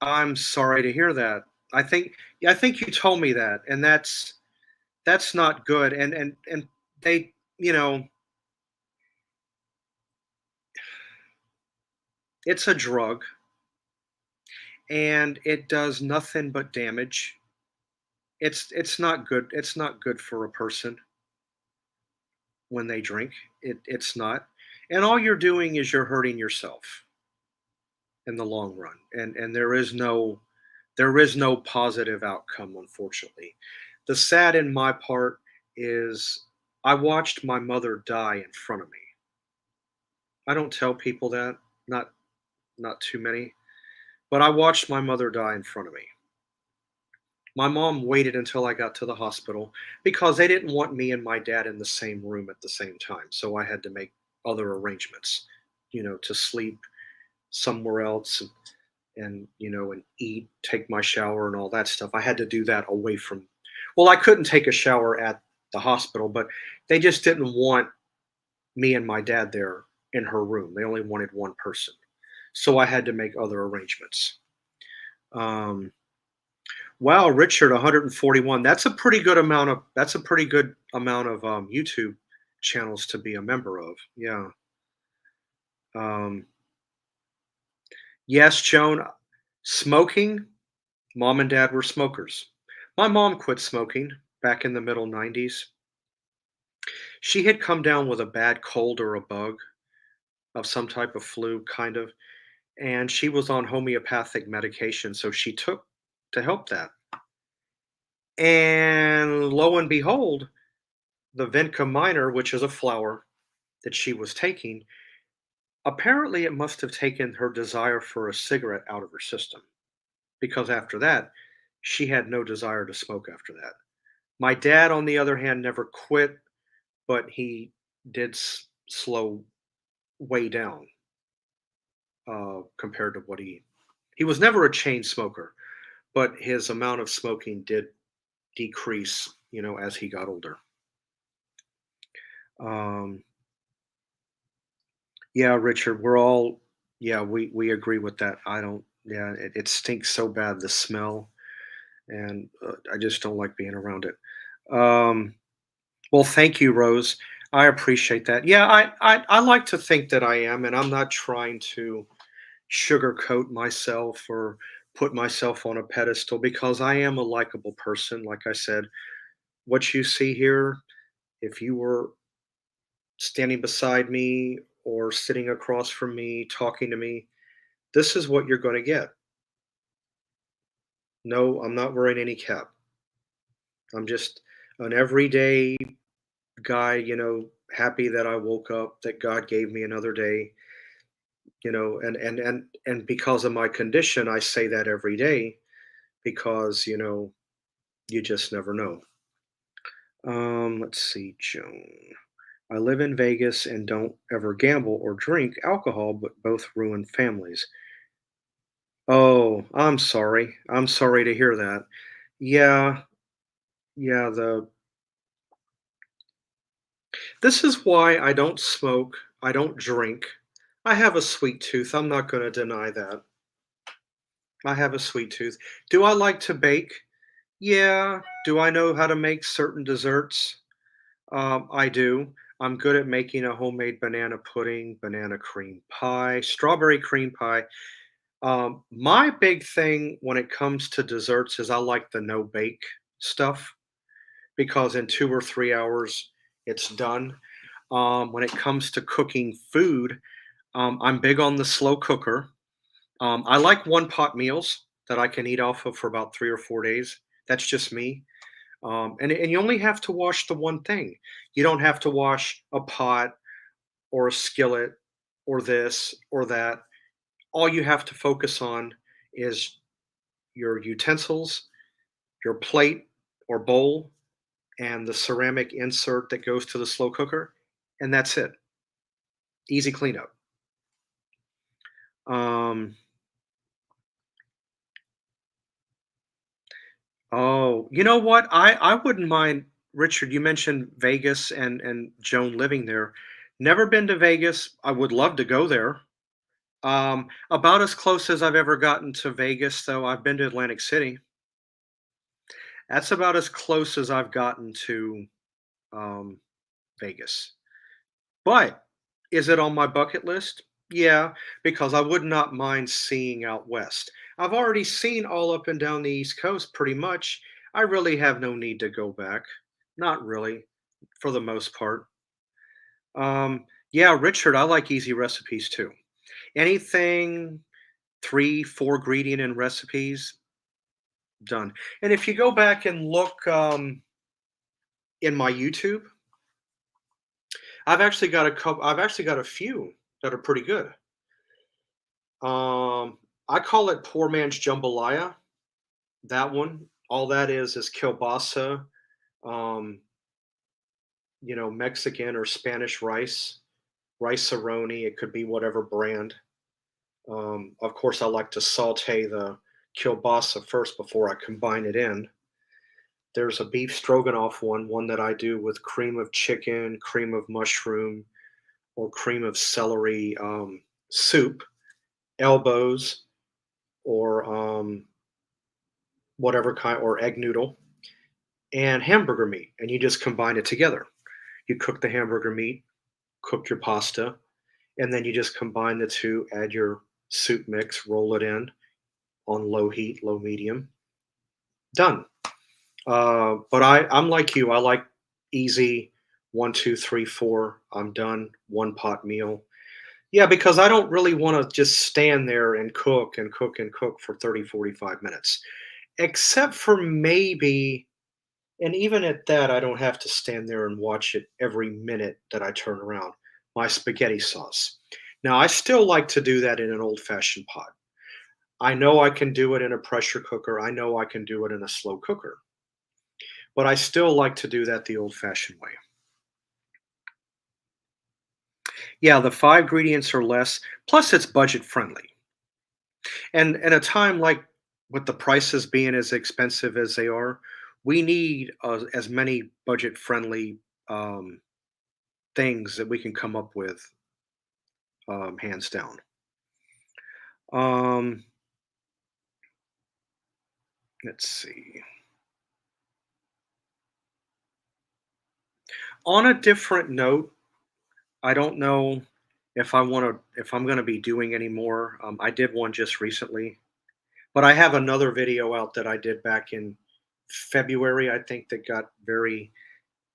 I'm sorry to hear that. I think yeah, I think you told me that, and that's not good. And they, it's a drug, and it does nothing but damage. It's not good. It's not good for a person when they drink. It's not. And all you're doing is you're hurting yourself in the long run. And there is no positive outcome, unfortunately. The sad in my part is I watched my mother die in front of me. I don't tell people that, not not too many, but I watched my mother die in front of me. My mom waited until I got to the hospital because they didn't want me and my dad in the same room at the same time. So I had to make other arrangements, to sleep somewhere else and eat, take my shower and all that stuff. I had to do that away from, well, I couldn't take a shower at the hospital, but they just didn't want me and my dad there in her room. They only wanted one person. So I had to make other arrangements. Um, Wow, Richard, 141. That's a pretty good amount of YouTube channels to be a member of. Yeah. Um, yes, Joan, smoking, mom and dad were smokers. My mom quit smoking back in the middle 90s. She had come down with a bad cold or a bug of some type of flu, kind of, and she was on homeopathic medication, so she took to help that. And lo and behold, the Vinca minor, which is a flower that she was taking, apparently it must have taken her desire for a cigarette out of her system because after that, she had no desire to smoke after that. My dad, on the other hand, never quit, but he did slow way down compared to what he was never a chain smoker, but his amount of smoking did decrease, as he got older. Um, Yeah, Richard, yeah, we agree with that. I don't, yeah, it stinks so bad, the smell, and I just don't like being around it. Um, well, thank you, Rose. I appreciate that. Yeah, I like to think that I am, and I'm not trying to sugarcoat myself or put myself on a pedestal because I am a likable person. Like I said, what you see here, if you were standing beside me or sitting across from me talking to me, this is what you're going to get. No, I'm not wearing any cap. I'm just an everyday guy, happy that I woke up, that God gave me another day, and because of my condition, I say that every day because, you just never know. Let's see, Joan. I live in Vegas and don't ever gamble or drink alcohol, but both ruin families. Oh, I'm sorry. I'm sorry to hear that. Yeah, yeah, this is why I don't smoke, I don't drink. I have a sweet tooth, I'm not gonna deny that. I have a sweet tooth. Do I like to bake? Yeah. Do I know how to make certain desserts? I do. I'm good at making a homemade banana pudding, banana cream pie, strawberry cream pie. My big thing when it comes to desserts is I like the no bake stuff because in 2 or 3 hours it's done. When it comes to cooking food, I'm big on the slow cooker. I like one pot meals that I can eat off of for about 3 or 4 days. That's just me. And you only have to wash the one thing. You don't have to wash a pot or a skillet or this or that. All you have to focus on is your utensils, your plate or bowl, and the ceramic insert that goes to the slow cooker, and that's it. Easy cleanup. Um, oh, you know what? I wouldn't mind, Richard. You mentioned Vegas and Joan living there. Never been to Vegas. I would love to go there. About as close as I've ever gotten to Vegas, though. I've been to Atlantic City. That's about as close as I've gotten to um, Vegas. But is it on my bucket list? Yeah, because I would not mind seeing out west. I've already seen all up and down the East Coast pretty much. I really have no need to go back. Not really, for the most part. Yeah, Richard, I like easy recipes too. Anything 3, 4 ingredient in recipes, done. And if you go back and look in my YouTube, I've actually got a few. that are pretty good. Um, I call it poor man's jambalaya. That one, all that is kielbasa, um, Mexican or Spanish rice, rice-a-roni. It could be whatever brand. Of course, I like to saute the kielbasa first before I combine it in. There's a beef stroganoff one that I do with cream of chicken, cream of mushroom, or cream of celery soup, elbows, or whatever kind, or egg noodle, and hamburger meat. And you just combine it together. You cook the hamburger meat, cook your pasta, and then you just combine the two, add your soup mix, roll it in on low heat, low medium. Done. But I'm like you. I like easy 1, 2, 3, 4. I'm done. One pot meal. Yeah, because I don't really want to just stand there and cook and cook and cook for 30, 45 minutes. Except for maybe, and even at that, I don't have to stand there and watch it every minute that I turn around. My spaghetti sauce. Now, I still like to do that in an old fashioned pot. I know I can do it in a pressure cooker. I know I can do it in a slow cooker. But I still like to do that the old fashioned way. Yeah, the five ingredients or less, plus it's budget friendly. And in a time like with the prices being as expensive as they are, we need as many budget friendly um, things that we can come up with, hands down. Um, let's see. On a different note, I don't know if I'm going to be doing any more. I did one just recently. But I have another video out that I did back in February, I think, that got very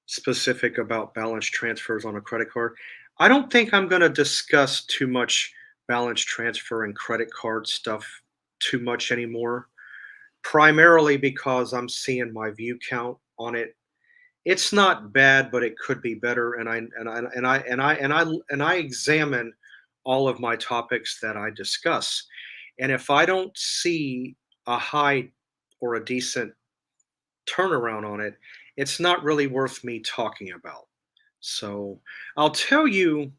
specific about balance transfers on a credit card. I don't think I'm going to discuss too much balance transfer and credit card stuff too much anymore, primarily because I'm seeing my view count on it. It's not bad, but it could be better, and I examine all of my topics that I discuss. And if I don't see a high or a decent turnaround on it, it's not really worth me talking about. So I'll tell you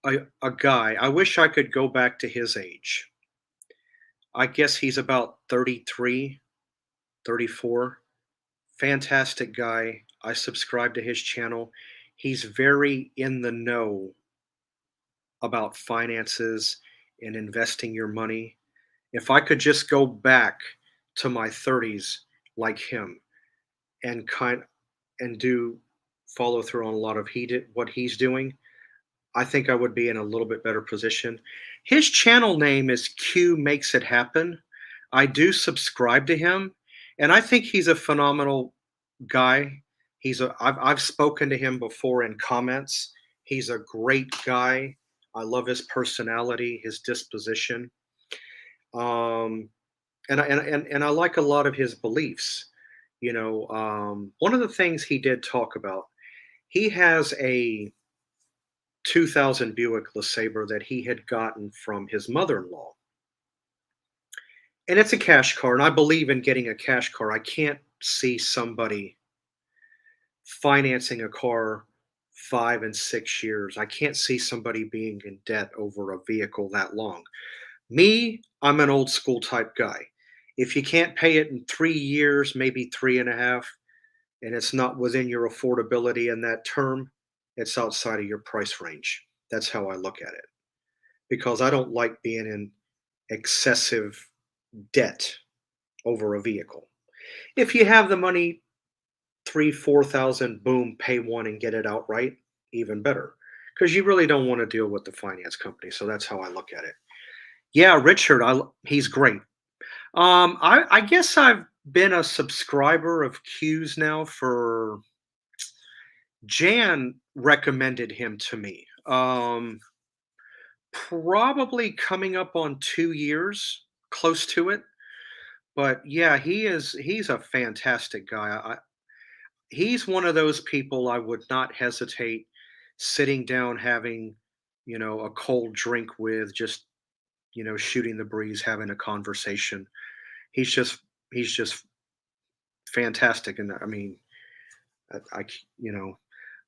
a guy, I wish I could go back to his age. I guess he's about 33, 34. Fantastic guy. I subscribe to his channel. He's very in the know about finances and investing your money. If I could just go back to my 30s like him and do follow through on a lot of what he's doing, I think I would be in a little bit better position. His channel name is Q Makes It Happen. I do subscribe to him, and I think he's a phenomenal guy. I've spoken to him before in comments. He's a great guy. I love his personality, his disposition. Um, and I like a lot of his beliefs. One of the things he did talk about, he has a 2000 Buick LeSabre that he had gotten from his mother-in-law, and it's a cash car. And I believe in getting a cash car. I can't see somebody financing a car 5 and 6 years. I can't see somebody being in debt over a vehicle that long. Me, I'm an old school type guy. If you can't pay it in 3 years, maybe three and a half, and it's not within your affordability in that term, it's outside of your price range. That's how I look at it. Because I don't like being in excessive debt over a vehicle. If you have the money, 3, 4,000, boom, pay one and get it outright, even better. Because you really don't want to deal with the finance company. So that's how I look at it. Yeah, Richard, he's great. I guess I've been a subscriber of Q's now for Jan recommended him to me. Probably coming up on 2 years, close to it. But yeah, he's a fantastic guy. He's one of those people I would not hesitate sitting down having a cold drink with, just, shooting the breeze, having a conversation. He's just he's just fantastic. And I mean, I c- you know,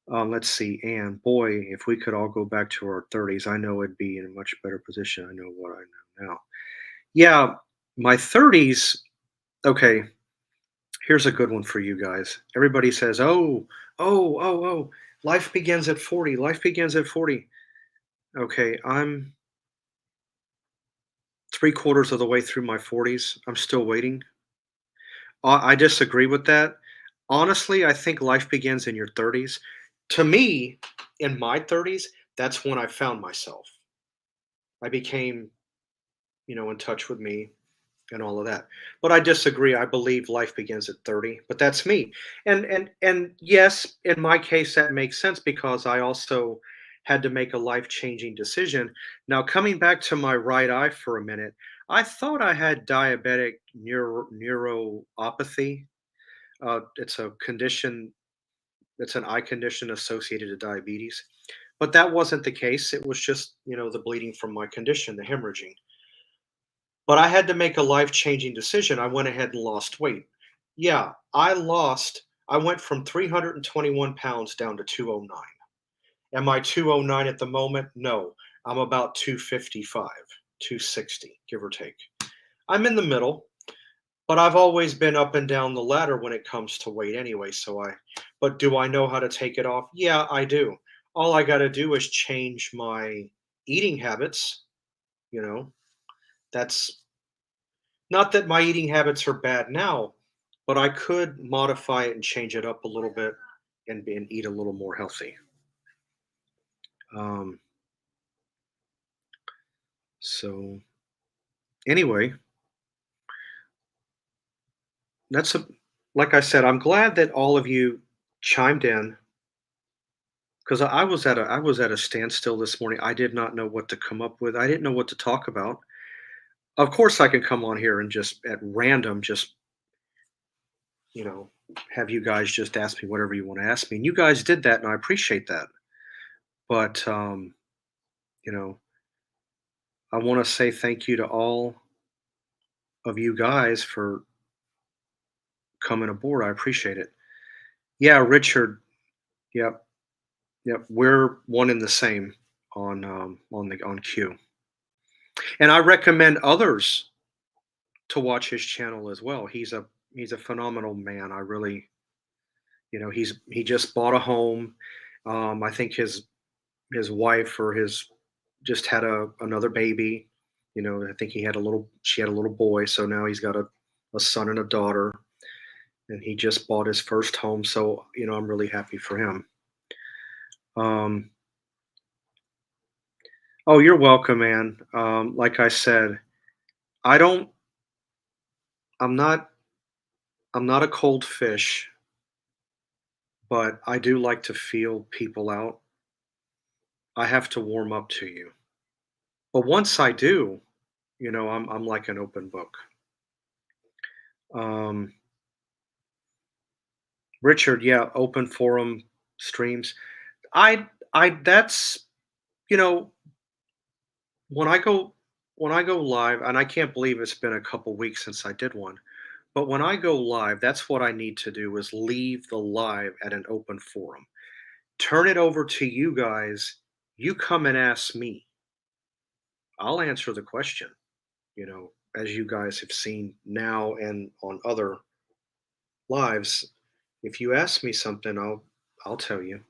let's see. And boy, if we could all go back to our 30s, I know it'd be in a much better position. I know what I know now. Yeah, my 30s. Okay, here's a good one for you guys. Everybody says, oh, life begins at 40. Life begins at 40. Okay, I'm three-quarters of the way through my 40s. I'm still waiting. I disagree with that. Honestly, I think life begins in your 30s. To me, in my 30s, that's when I found myself. I became, in touch with me and all of that. But I disagree. I believe life begins at 30, but that's me. And yes, in my case that makes sense because I also had to make a life-changing decision. Now, coming back to my right eye for a minute, I thought I had diabetic neuropathy. It's a condition, it's an eye condition associated to diabetes. But that wasn't the case. It was just, the bleeding from my condition, the hemorrhaging. But I had to make a life-changing decision. I went ahead and lost weight. Yeah, I went from 321 pounds down to 209. Am I 209 at the moment? No. I'm about 255, 260, give or take. I'm in the middle, but I've always been up and down the ladder when it comes to weight anyway, but do I know how to take it off? Yeah, I do. All I got to do is change my eating habits, you know. That's not that my eating habits are bad now, but I could modify it and change it up a little bit and eat a little more healthy. Um, so anyway, that's a like I said, I'm glad that all of you chimed in because I was at a standstill this morning. I did not know what to come up with. I didn't know what to talk about. Of course, I can come on here and just at random, just you know, have you guys just ask me whatever you want to ask me. And you guys did that, and I appreciate that. But you know, I want to say thank you to all of you guys for coming aboard. I appreciate it. Yeah, Richard. Yep, yep. We're one and the same on Q, and I recommend others to watch his channel as well. He's a phenomenal man. I really, he just bought a home. I think his wife or his just had another baby. I think she had a little boy, so now he's got a son and a daughter, and he just bought his first home. So I'm really happy for him. Um, oh, you're welcome, man. Like I said, I don't. I'm not. I'm not a cold fish, but I do like to feel people out. I have to warm up to you, but once I do, I'm like an open book. Um, Richard, yeah, open forum streams. I that's you know when I go live, and I can't believe it's been a couple weeks since I did one. But when I go live, that's what I need to do is leave the live at an open forum. Turn it over to you guys. You come and ask me. I'll answer the question, as you guys have seen now and on other lives. If you ask me something, I'll tell you.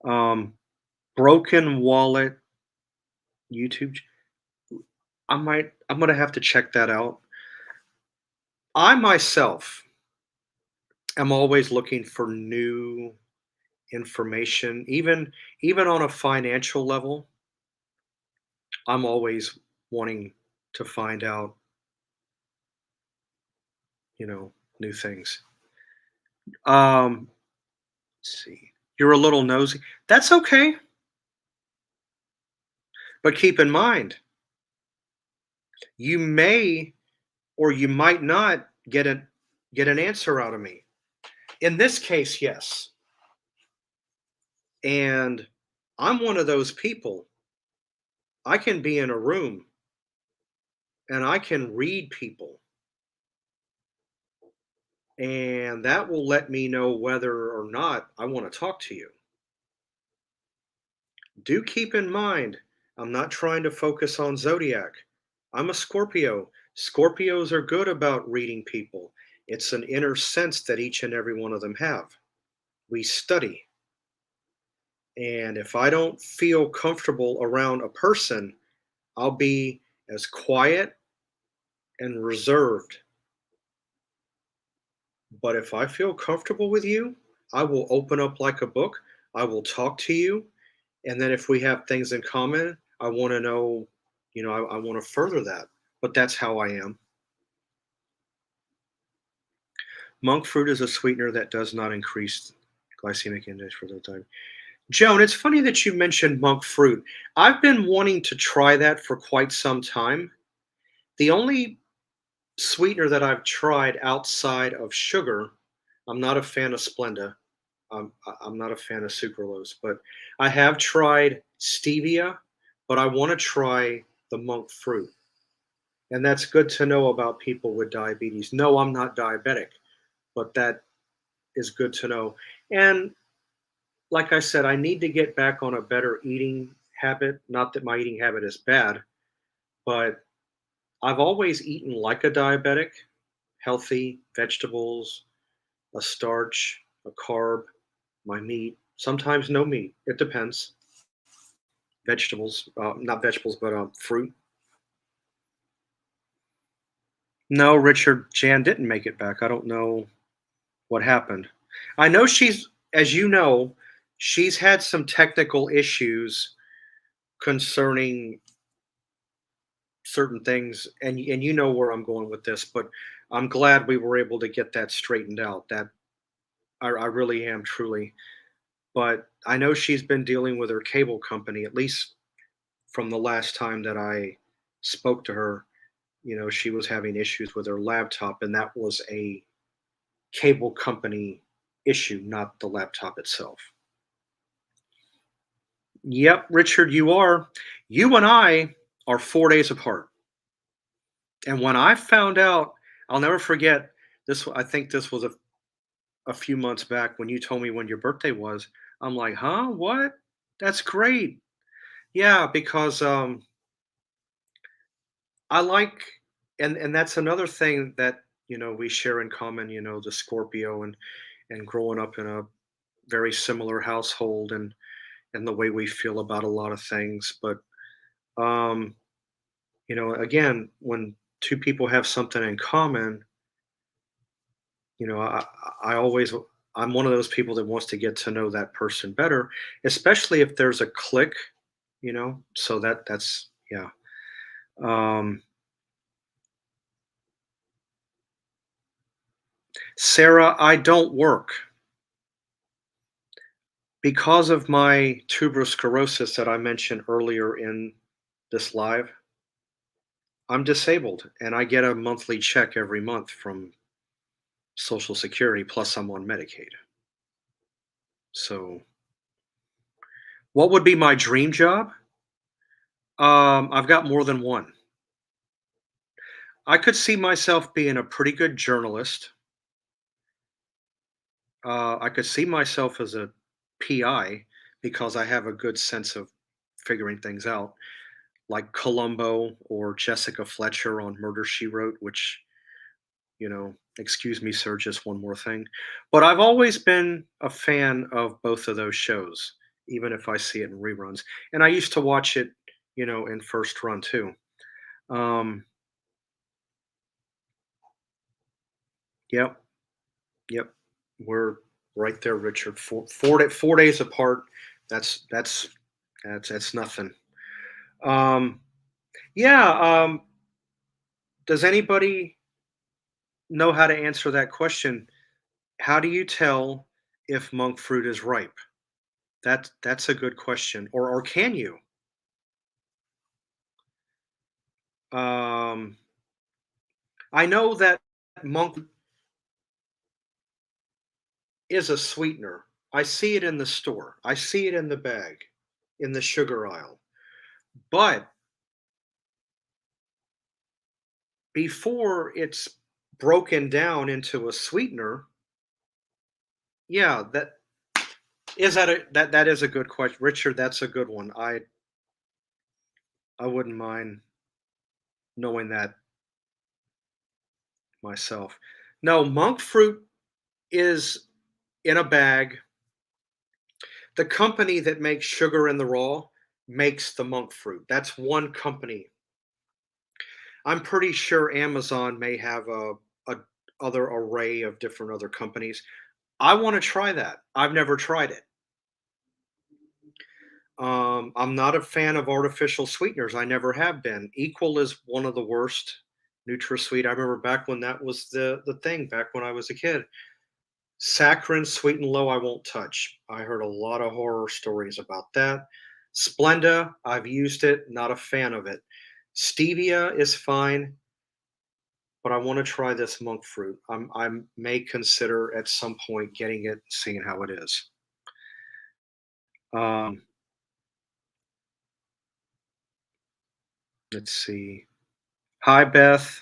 Um, Broken Wallet YouTube. I'm gonna have to check that out. I myself am always looking for new information, even on a financial level. I'm always wanting to find out, new things. Let's see. You're a little nosy. That's okay, but keep in mind, you may or you might not get an answer out of me. In this case, yes. And I'm one of those people. I can be in a room and I can read people, and that will let me know whether or not I want to talk to you. Do keep in mind, I'm not trying to focus on zodiac. I'm a Scorpio. Scorpios are good about reading people. It's an inner sense that each and every one of them have. We study. And if I don't feel comfortable around a person, I'll be as quiet and reserved. But if I feel comfortable with you, I will open up like a book. I will talk to you. And then if we have things in common, I want to know, I want to further that. But that's how I am. Monk fruit is a sweetener that does not increase glycemic index for the time. Joan, it's funny that you mentioned monk fruit. I've been wanting to try that for quite some time. The only sweetener that I've tried outside of sugar, I'm not a fan of Splenda. I'm not a fan of sucralose, but I have tried stevia, but I want to try the monk fruit. And that's good to know about people with diabetes. No, I'm not diabetic, but that is good to know. And like I said, I need to get back on a better eating habit. Not that my eating habit is bad, but I've always eaten like a diabetic, healthy vegetables, a starch, a carb, my meat, sometimes no meat. It depends. Vegetables, not vegetables, but fruit. No, Richard, Jan didn't make it back. I don't know what happened. I know as you know, she's had some technical issues concerning certain things, and you know where I'm going with this, but I'm glad we were able to get that straightened out. That I really am truly. But I know she's been dealing with her cable company, at least from the last time that I spoke to her. She was having issues with her laptop, and that was a cable company issue, not the laptop itself. Yep, Richard, you are. You and I are 4 days apart. And when I found out, I'll never forget this. I think this was a few months back when you told me when your birthday was. I'm like, huh? What? That's great. Yeah, because I like, and that's another thing that we share in common. The Scorpio and growing up in a very similar household and the way we feel about a lot of things. But um, again, when two people have something in common, you know, I always I'm one of those people that wants to get to know that person better, especially if there's a click. So that's yeah. Um, Sarah, I don't work because of my tuberous sclerosis that I mentioned earlier in this live. I'm disabled and I get a monthly check every month from Social Security, plus I'm on Medicaid. So, what would be my dream job? I've got more than one. I could see myself being a pretty good journalist. I could see myself as a PI because I have a good sense of figuring things out, like Columbo or Jessica Fletcher on Murder She Wrote, which, excuse me, sir, just one more thing. But I've always been a fan of both of those shows, even if I see it in reruns. And I used to watch it, in first run too. Um, yep, yep. We're right there, Richard. 4 days apart. That's nothing. Um, yeah. Does anybody know how to answer that question? How do you tell if monk fruit is ripe? That's a good question. Or can you? Um, I know that monk is a sweetener. I see it in the store. I see it in the bag, in the sugar aisle. But before it's broken down into a sweetener, yeah, that is a good question, Richard. That's a good one. I wouldn't mind knowing that myself. No, monk fruit is in a bag. The company that makes sugar in the raw makes the monk fruit. That's one company. I'm pretty sure Amazon may have a other array of different other companies. I want to try that. I've never tried it. I'm not a fan of artificial sweeteners. I never have been. Equal is one of the worst. NutraSweet. I remember back when that was the thing. Back when I was a kid. Saccharin, sweet and low, I won't touch. I heard a lot of horror stories about that. Splenda, I've used it. Not a fan of it. Stevia is fine, but I want to try this monk fruit. I may consider at some point getting it, seeing how it is. Um, let's see. Hi, Beth.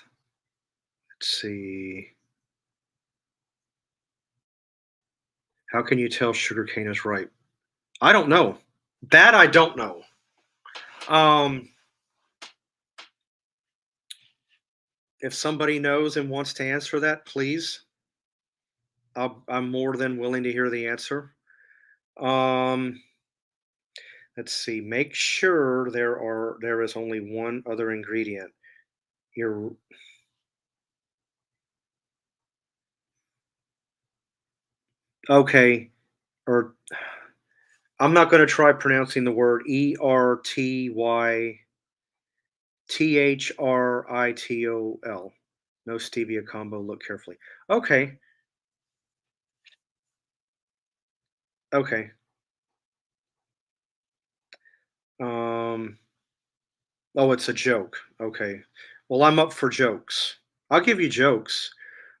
Let's see. How can you tell sugarcane is ripe? I don't know. That I don't know. Um, if somebody knows and wants to answer that, please. I'm more than willing to hear the answer. Um, let's see. Make sure there is only one other ingredient. You're okay. Or I'm not going to try pronouncing the word ERTYTHRITOL. No stevia combo. Look carefully. Okay. Okay. Um. Oh, it's a joke. Okay. Well, I'm up for jokes. I'll give you jokes.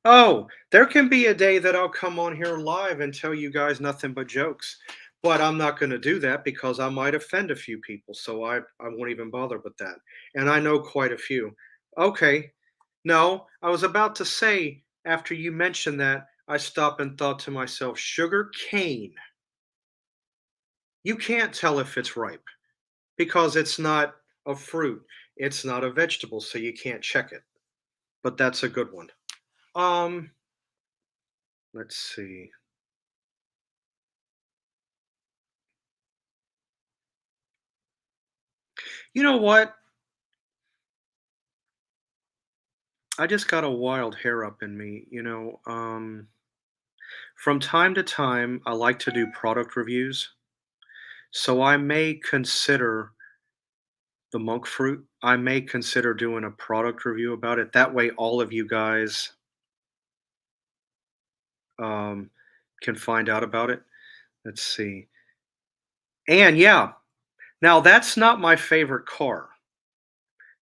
Oh, there can be a day that I'll come on here live and tell you guys nothing but jokes. But I'm not going to do that because I might offend a few people. So I won't even bother with that. And I know quite a few. Okay. No, I was about to say, after you mentioned that, I stopped and thought to myself, sugar cane. You can't tell if it's ripe because it's not a fruit. It's not a vegetable, so you can't check it. But that's a good one. Um, let's see. You know what? I just got a wild hair up in me. From time to time, I like to do product reviews. So I may consider the monk fruit. I may consider doing a product review about it. That way, all of you guys um, can find out about it. Let's see. And yeah, now that's not my favorite car.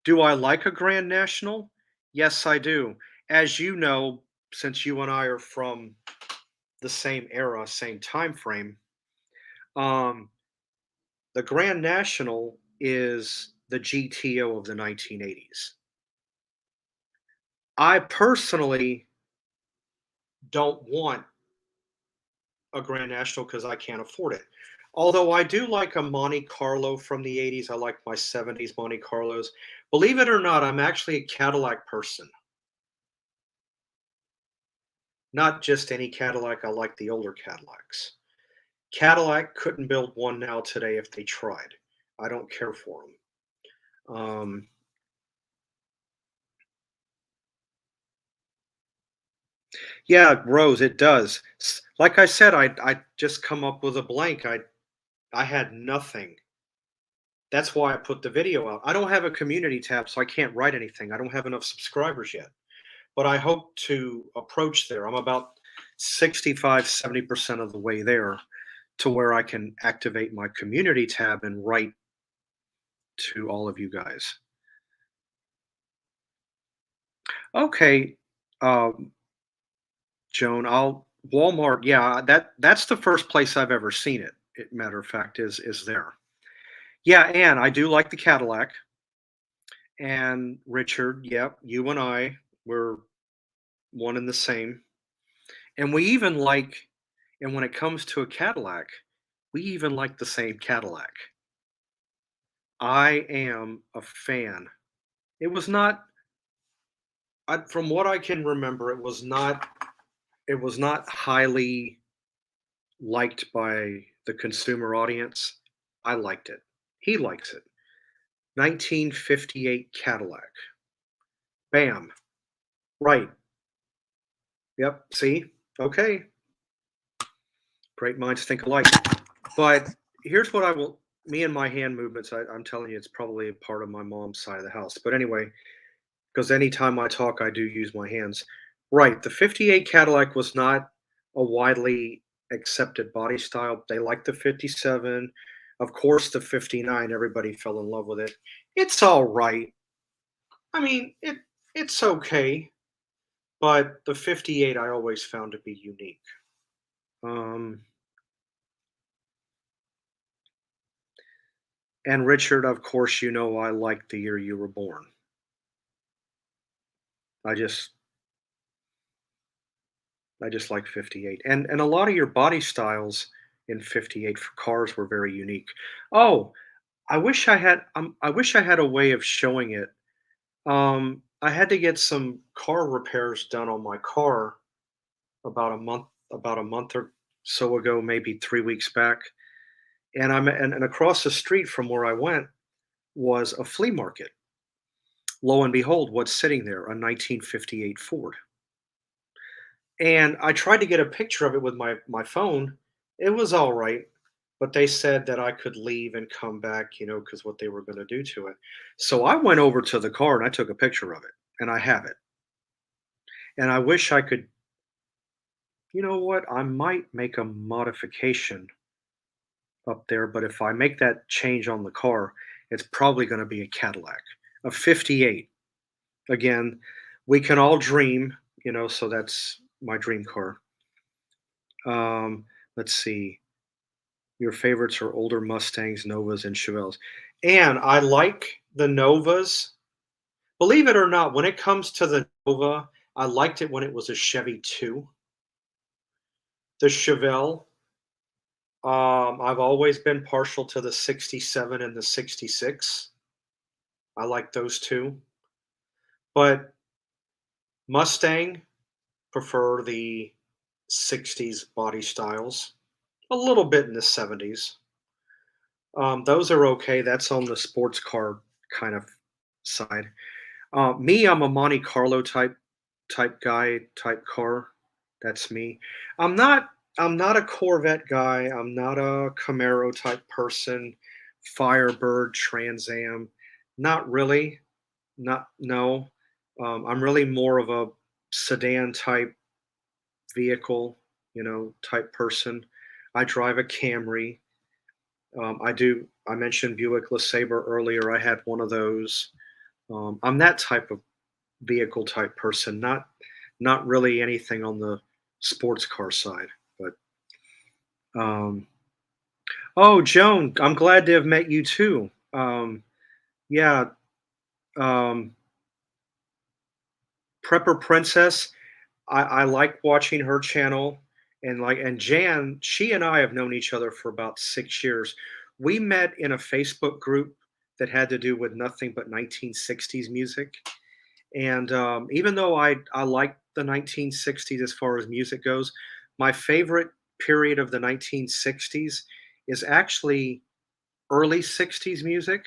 Do I like a Grand National? Yes, I do. As you know, since you and I are from the same era, same time frame, um, the Grand National is the GTO of the 1980s. I personally don't want a Grand National because I can't afford it. Although I do like a Monte Carlo from the 80s. I like my 70s Monte Carlos. Believe it or not, I'm actually a Cadillac person. Not just any Cadillac, I like the older Cadillacs. Cadillac couldn't build one now today if they tried. I don't care for them. Yeah, Rose, it does. Like I said, I just come up with a blank. I had nothing. That's why I put the video out. I don't have a community tab, so I can't write anything. I don't have enough subscribers yet, but I hope to approach there. I'm about 65, 70% of the way there to where I can activate my community tab and write to all of you guys. Okay, um, Joan, I'll Walmart. Yeah, that's the first place I've ever seen it. Matter of fact, is there. Yeah, and I do like the Cadillac. And Richard, yep, you and I were one and the same. And we even like, and when it comes to a Cadillac, we even like the same Cadillac. I am a fan. It was not, from what I can remember, it was not highly liked by the consumer audience. I liked it. He likes it. 1958 Cadillac. Bam. Right. Yep. See? Okay. Great minds think alike. But here's what I will me and my hand movements, I'm telling you, it's probably a part of my mom's side of the house. But anyway, because anytime I talk, I do use my hands. Right. The 58 Cadillac was not a widely accepted body style. They liked the 57. Of course, the 59, everybody fell in love with it. It's all right. I mean, it's okay, but the 58 I always found to be unique. Um, and Richard, of course, you know I like the year you were born. I just I just like 58. And a lot of your body styles in 58 for cars were very unique. Oh, I wish I had a way of showing it. I had to get some car repairs done on my car about a month or so ago, maybe 3 weeks back. And across the street from where I went was a flea market. Lo and behold, what's sitting there? A 1958 Ford. And I tried to get a picture of it with my phone. It was all right, but they said that I could leave and come back, because what they were gonna do to it. So I went over to the car and I took a picture of it, and I have it. And I wish I could, you know what? I might make a modification up there, but if I make that change on the car, it's probably gonna be a Cadillac, a 58. Again, we can all dream, so that's my dream car. Um, let's see. Your favorites are older Mustangs, Novas, and Chevelles. And I like the Novas. Believe it or not, when it comes to the Nova, I liked it when it was a Chevy 2. The Chevelle, I've always been partial to the 67 and the 66. I like those two. But Mustang, prefer the 60s body styles, a little bit in the 70s. Those are okay. That's on the sports car kind of side. Me, I'm a Monte Carlo type guy, type car. That's me. I'm not I'm not a Corvette guy. I'm not a Camaro type person. Firebird, Trans Am, not really. Not no. I'm really more of a sedan type vehicle, type person. I drive a Camry. I mentioned Buick LeSabre earlier. I had one of those. I'm that type of vehicle type person, not really anything on the sports car side. But um, oh, Joan, I'm glad to have met you too. Yeah, um, Prepper Princess. I like watching her channel, and Jan. She and I have known each other for about 6 years. We met in a Facebook group that had to do with nothing but 1960s music. And even though I like the 1960s as far as music goes, my favorite period of the 1960s is actually early 60s music.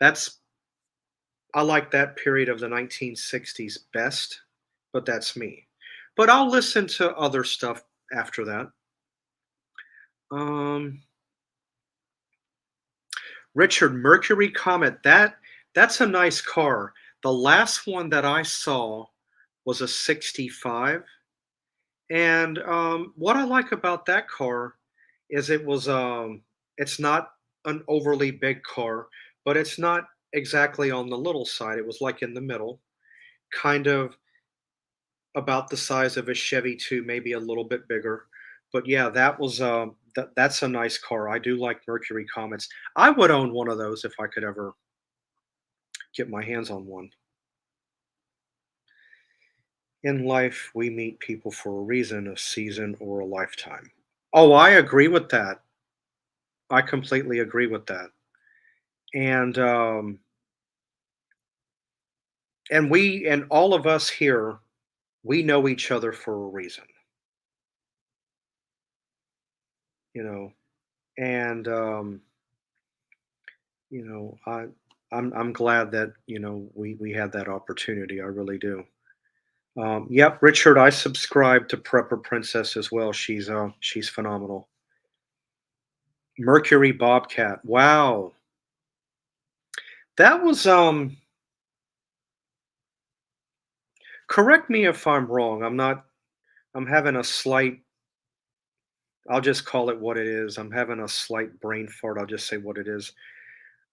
That's I like that period of the 1960s best, but that's me. But I'll listen to other stuff after that. Um, Richard, Mercury Comet, that's a nice car. The last one that I saw was a 65. And what I like about that car is it's not an overly big car, but it's not exactly on the little side. It was like in the middle, kind of about the size of a Chevy 2, maybe a little bit bigger. But yeah, that's a nice car. I do like Mercury Comets. I would own one of those if I could ever get my hands on one. In life, we meet people for a reason, a season, or a lifetime. Oh, I agree with that. I completely agree with that. And and all of us here, we know each other for a reason, you know. And I'm glad that we had that opportunity. I really do. Yep, Richard, I subscribe to Prepper Princess as well. She's phenomenal. Mercury Bobcat. Wow. That was correct me if I'm wrong. I'm having a slight I'll just call it what it is. I'm having a slight brain fart. I'll just say what it is.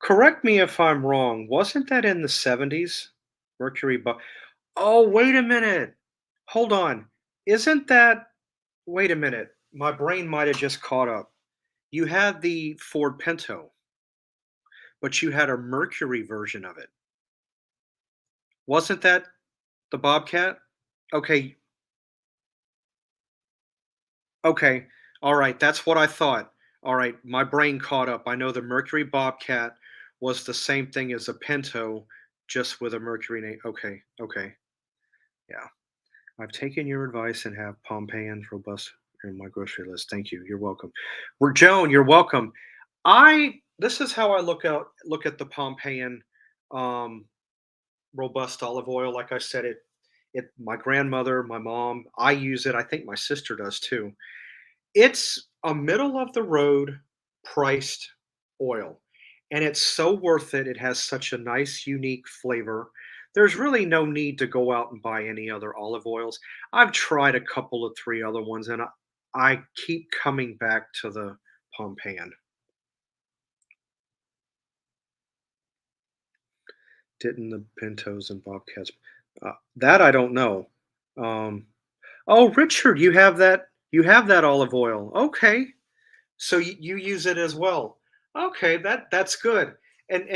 Correct me if I'm wrong. Wasn't that in the 70s? Mercury Bob. Oh, wait a minute. Hold on. Isn't that Wait a minute. My brain might have just caught up. You had the Ford Pinto, but you had a Mercury version of it. Wasn't that the Bobcat? Okay, okay. All right, that's what I thought. All right, my brain caught up. I know the Mercury Bobcat was the same thing as a Pinto, just with a Mercury name. Okay, okay. Yeah. I've taken your advice and have Pompeian robust in my grocery list. Thank you. You're welcome. Joan, you're welcome. I This is how I look at the Pompeian um robust olive oil. Like I said, it my grandmother, my mom, I use it. I think my sister does too. It's a middle of the road priced oil, and it's so worth it. It has such a nice, unique flavor. There's really no need to go out and buy any other olive oils. I've tried a couple of three other ones, and I keep coming back to the Pompeian. Didn't the Pintos and Bobcats? That I don't know. Um, oh, Richard, You have that olive oil. Okay. So you use it as well. Okay, that's good. And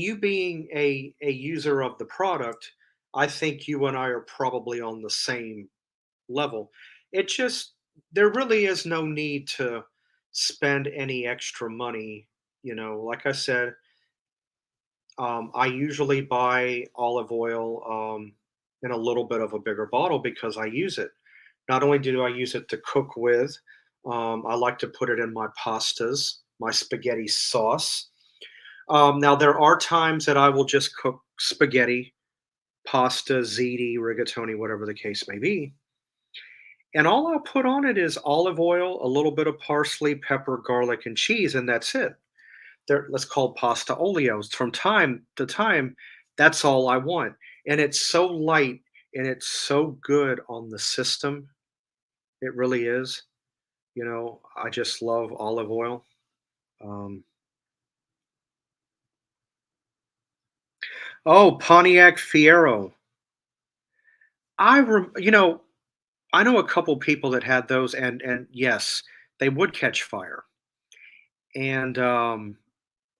you being a user of the product, I think you and I are probably on the same level. It just There really is no need to spend any extra money. Like I said, I usually buy olive oil in a little bit of a bigger bottle because I use it. Not only do I use it to cook with, I like to put it in my pastas, my spaghetti sauce. Now, there are times that I will just cook spaghetti, pasta, ziti, rigatoni, whatever the case may be. And all I'll put on it is olive oil, a little bit of parsley, pepper, garlic, and cheese, and that's it. Let's call pasta oleos. From time to time, that's all I want. And it's so light and it's so good on the system. It really is. I just love olive oil. Um, oh, Pontiac Fiero. I know a couple people that had those, and yes, they would catch fire. And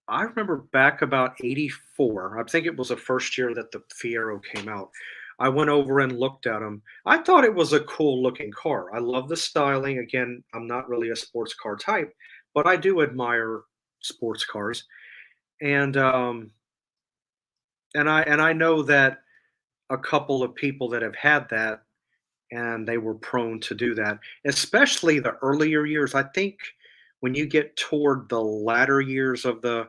I remember back about '84. I think it was the first year that the Fiero came out. I went over and looked at them. I thought it was a cool looking car. I love the styling. Again, I'm not really a sports car type, but I do admire sports cars. And I know that a couple of people that have had that and they were prone to do that, especially the earlier years. I think when you get toward the latter years of the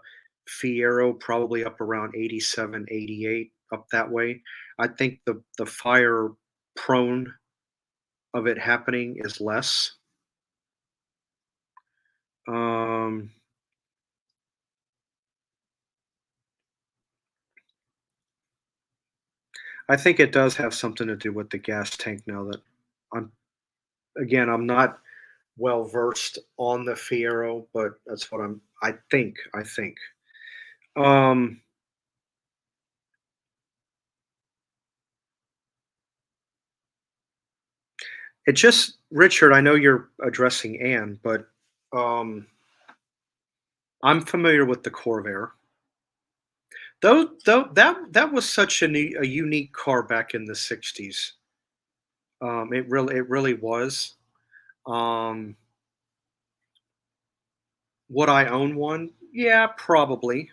Fiero, probably up around 87, 88, up that way, I think the fire prone of it happening is less. Um, I think it does have something to do with the gas tank now that I'm I'm not well versed on the Fiero, but that's what I think. Um, it just Richard, I know you're addressing Anne, but um, I'm familiar with the Corvair. Though that was such a unique car back in the '60s. It really was. Um, would I own one? Yeah, probably.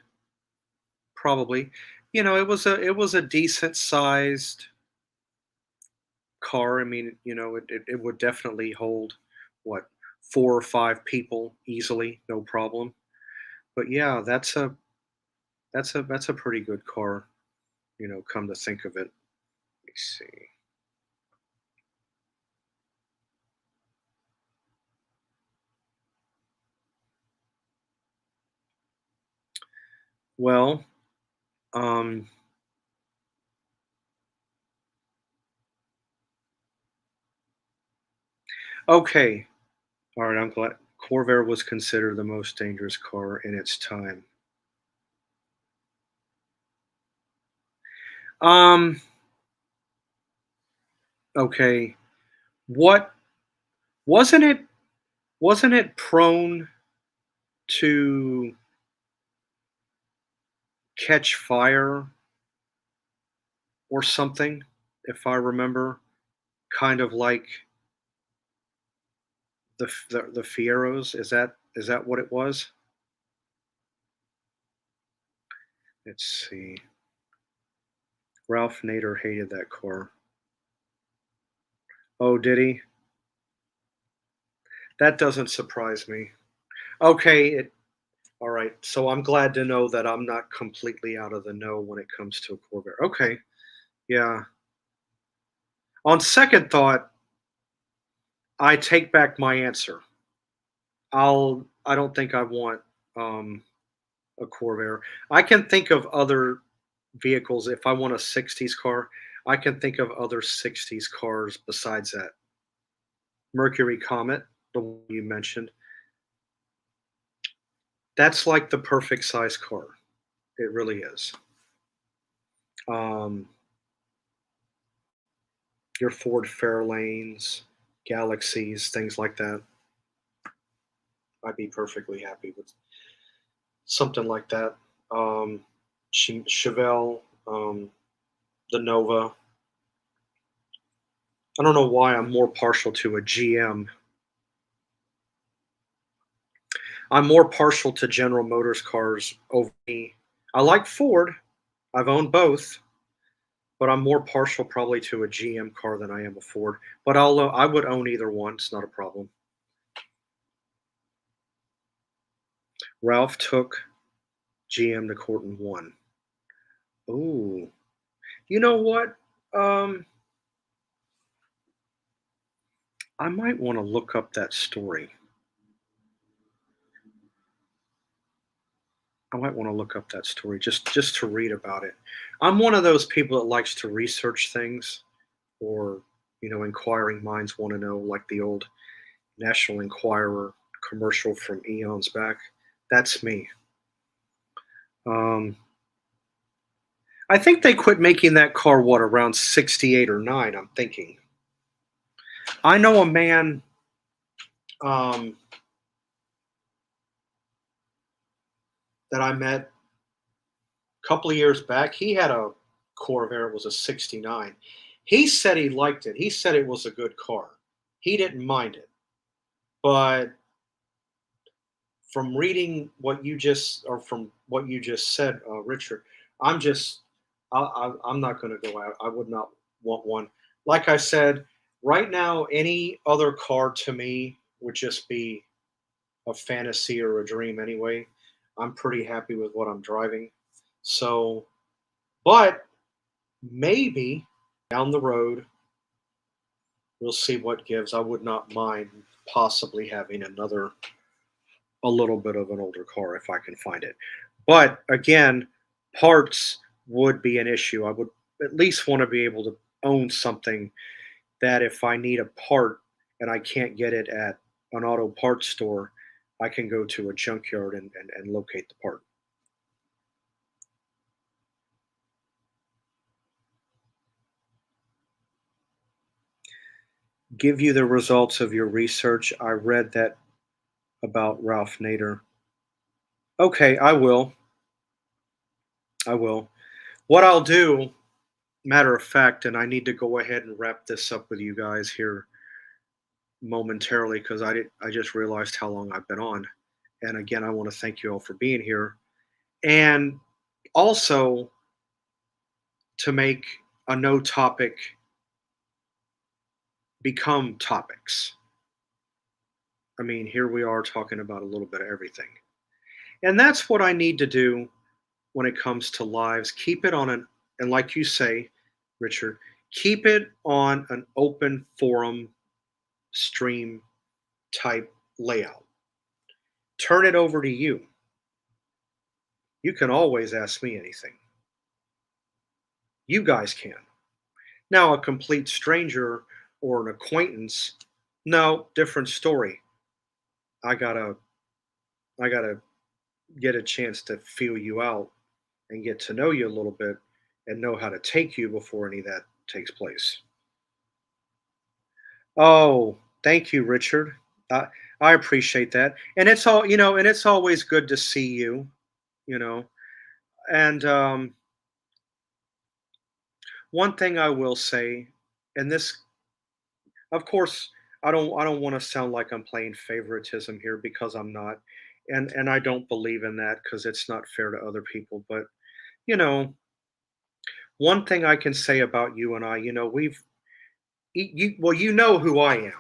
It was a decent sized car. I mean, it would definitely hold what 4 or 5 people easily, no problem. But yeah, that's a pretty good car. Come to think of it. Let me see. Well, um, okay. All right. I'm glad Corvair was considered the most dangerous car in its time. Um. Okay. What wasn't it? Wasn't it prone to catch fire or something? If I remember, kind of like the Fieros. Is that what it was? Let's see. Ralph Nader hated that car. Oh, did he? That doesn't surprise me. Okay, all right. So I'm glad to know that I'm not completely out of the know when it comes to a Corvair. Okay, yeah. On second thought, I take back my answer. I don't think I want um, a Corvair. I can think of other vehicles. If I want a '60s car, I can think of other '60s cars besides that. Mercury Comet, the one you mentioned. That's like the perfect size car. It really is. Um, your Ford Fairlanes, Galaxies, things like that. I'd be perfectly happy with something like that. Um, Chevelle, the Nova. I don't know why I'm more partial to a GM. I'm more partial to General Motors cars over me. I like Ford. I've owned both, but I'm more partial probably to a GM car than I am a Ford. But I would own either one. It's not a problem. Ralph took GM to court and won. Ooh, you know what? Um, I might want to look up that story. I might want to look up that story just to read about it. I'm one of those people that likes to research things, or inquiring minds want to know, like the old National Enquirer commercial from eons back. That's me. Um, I think they quit making that car around '68 or '9. I'm thinking. I know a man. Um, that I met a couple of years back. He had a Corvair. It was a '69. He said he liked it. He said it was a good car. He didn't mind it. But from reading from what you just said, Richard, I'm just, I'm not going to go out. I would not want one. Like I said, right now, any other car to me would just be a fantasy or a dream anyway. I'm pretty happy with what I'm driving. So, but maybe down the road, we'll see what gives. I would not mind possibly having a little bit of an older car if I can find it. But again, parts would be an issue. I would at least want to be able to own something that if I need a part and I can't get it at an auto parts store, I can go to a junkyard and locate the part. Give you the results of your research. I read that about Ralph Nader. Okay, I will. I will. What I'll do, matter of fact, and I need to go ahead and wrap this up with you guys here momentarily because I just realized how long I've been on. And again, I want to thank you all for being here. And also to make a no topic become topics. I mean, here we are talking about a little bit of everything. And that's what I need to do when it comes to lives. Keep it on an, and like you say, Richard, keep it on an open forum stream type layout. Turn it over to you. You can always ask me anything. You guys can. Now, a complete stranger or an acquaintance, no, different story. I gotta, I gotta get a chance to feel you out and get to know you a little bit and know how to take you before any of that takes place. Oh, thank you, Richard. I I appreciate that. And it's all, and it's always good to see you, you know. And one thing I will say, and this, of course, I don't want to sound like I'm playing favoritism here because I'm not. And I don't believe in that because it's not fair to other people. But, you know, one thing I can say about you and I, well, you know who I am.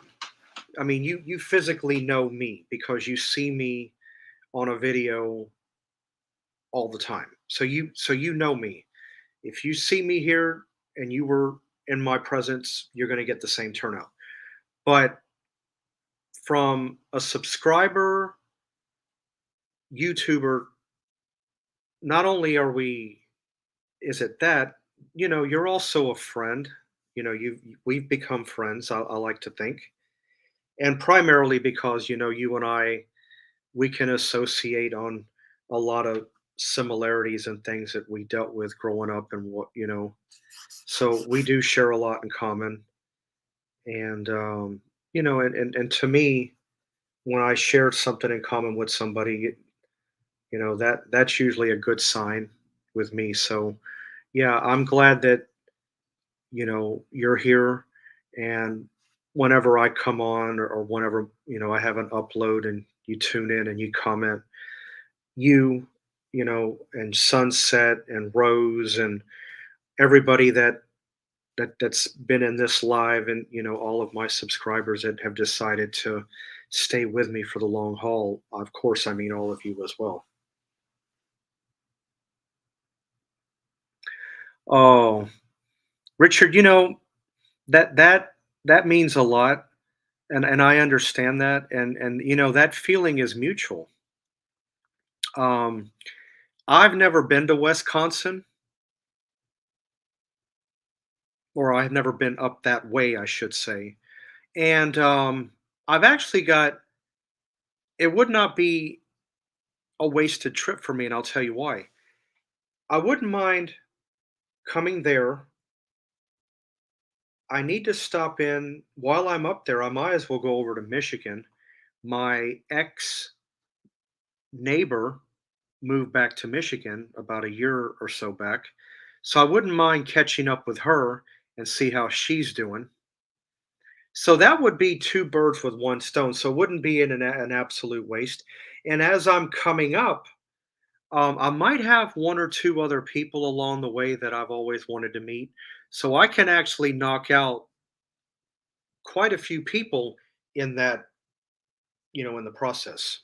I mean, you physically know me because you see me on a video all the time. So you know me. If you see me here and you were in my presence, you're going to get the same turnout. But from a subscriber YouTuber, not only are we is it that, you're also a friend. We've become friends, I like to think. And primarily because, you and I, we can associate on a lot of similarities and things that we dealt with growing up and so we do share a lot in common. And and to me, when I share something in common with somebody, that's usually a good sign with me. So yeah, I'm glad that you're here. And whenever I come on, or whenever I have an upload and you tune in and you comment, you and Sunset and Rose and everybody that's been in this live, and all of my subscribers that have decided to stay with me for the long haul. Of course, I mean all of you as well. Oh, Richard, that means a lot, and I understand that, and that feeling is mutual. Um, I've never been to Wisconsin, or I've never been up that way, I should say. And I've actually got, it would not be a wasted trip for me, and I'll tell you why. I wouldn't mind coming there. I need to stop in while I'm up there. I might as well go over to Michigan. My ex neighbor moved back to Michigan about a year or so back. So I wouldn't mind catching up with her and see how she's doing. So that would be two birds with one stone. So it wouldn't be an absolute waste. And as I'm coming up, I might have one or two other people along the way that I've always wanted to meet. So I can actually knock out quite a few people in that, in the process.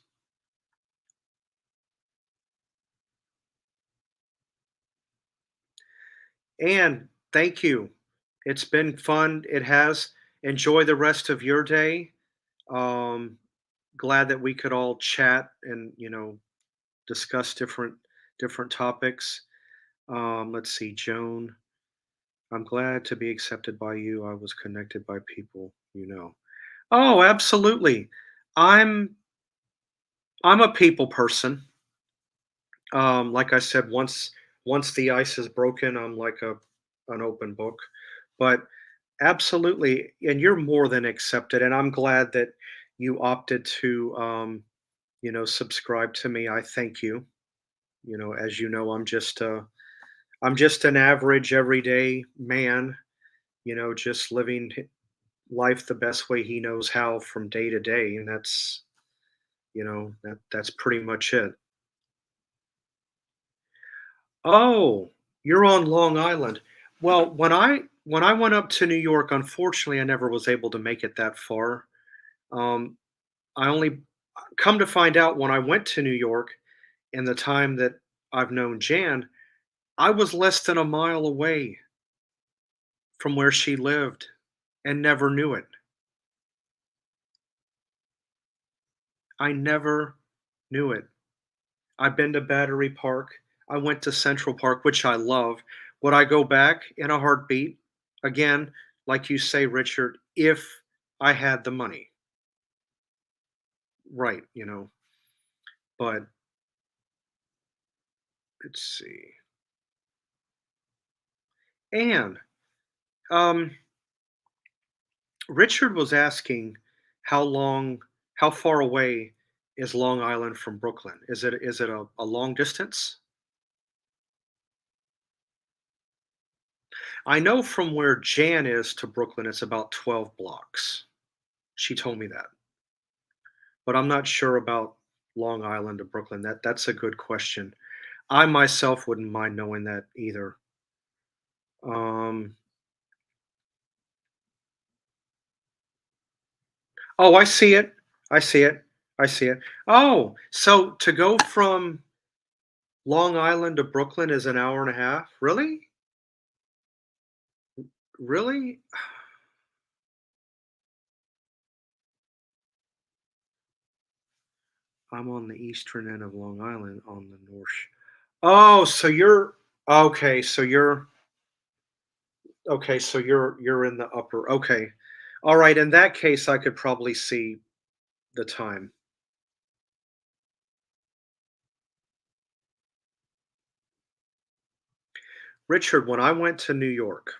And thank you. It's been fun. It has. Enjoy the rest of your day. Um, Glad that we could all chat and discuss different topics. Let's see, Joan. I'm glad to be accepted by you. I was connected by people, Oh, absolutely. I'm I'm a people person. Like I said, once the ice is broken, I'm like a an open book. But Absolutely, and you're more than accepted, and I'm glad that you opted to, subscribe to me. I thank you. As you know, I'm just an average, everyday man. Just living life the best way he knows how from day to day, and that's pretty much it. Oh, you're on Long Island. Well, when I went up to New York, unfortunately, I never was able to make it that far. Um, I only come to find out when I went to New York in the time that I've known Jan, I was less than a mile away from where she lived and never knew it. I never knew it. I've been to Battery Park. I went to Central Park, which I love. Would I go back in a heartbeat? Again, like you say, Richard, if I had the money. Right, but let's see. And um Richard was asking how long how far away is Long Island from Brooklyn? Is it a long distance? I know from where Jan is to Brooklyn, it's about 12 blocks. She told me that. But I'm not sure about Long Island to Brooklyn. That's a good question. I myself wouldn't mind knowing that either. Um, oh, I see it. I see it. I see it. Oh, so to go from Long Island to Brooklyn is an hour and a half? Really? Really? I'm on the eastern end of Long Island on the north. Oh, so you're okay. So you're in the upper. Okay, all right. In that case, I could probably see the time. Richard, when I went to New York,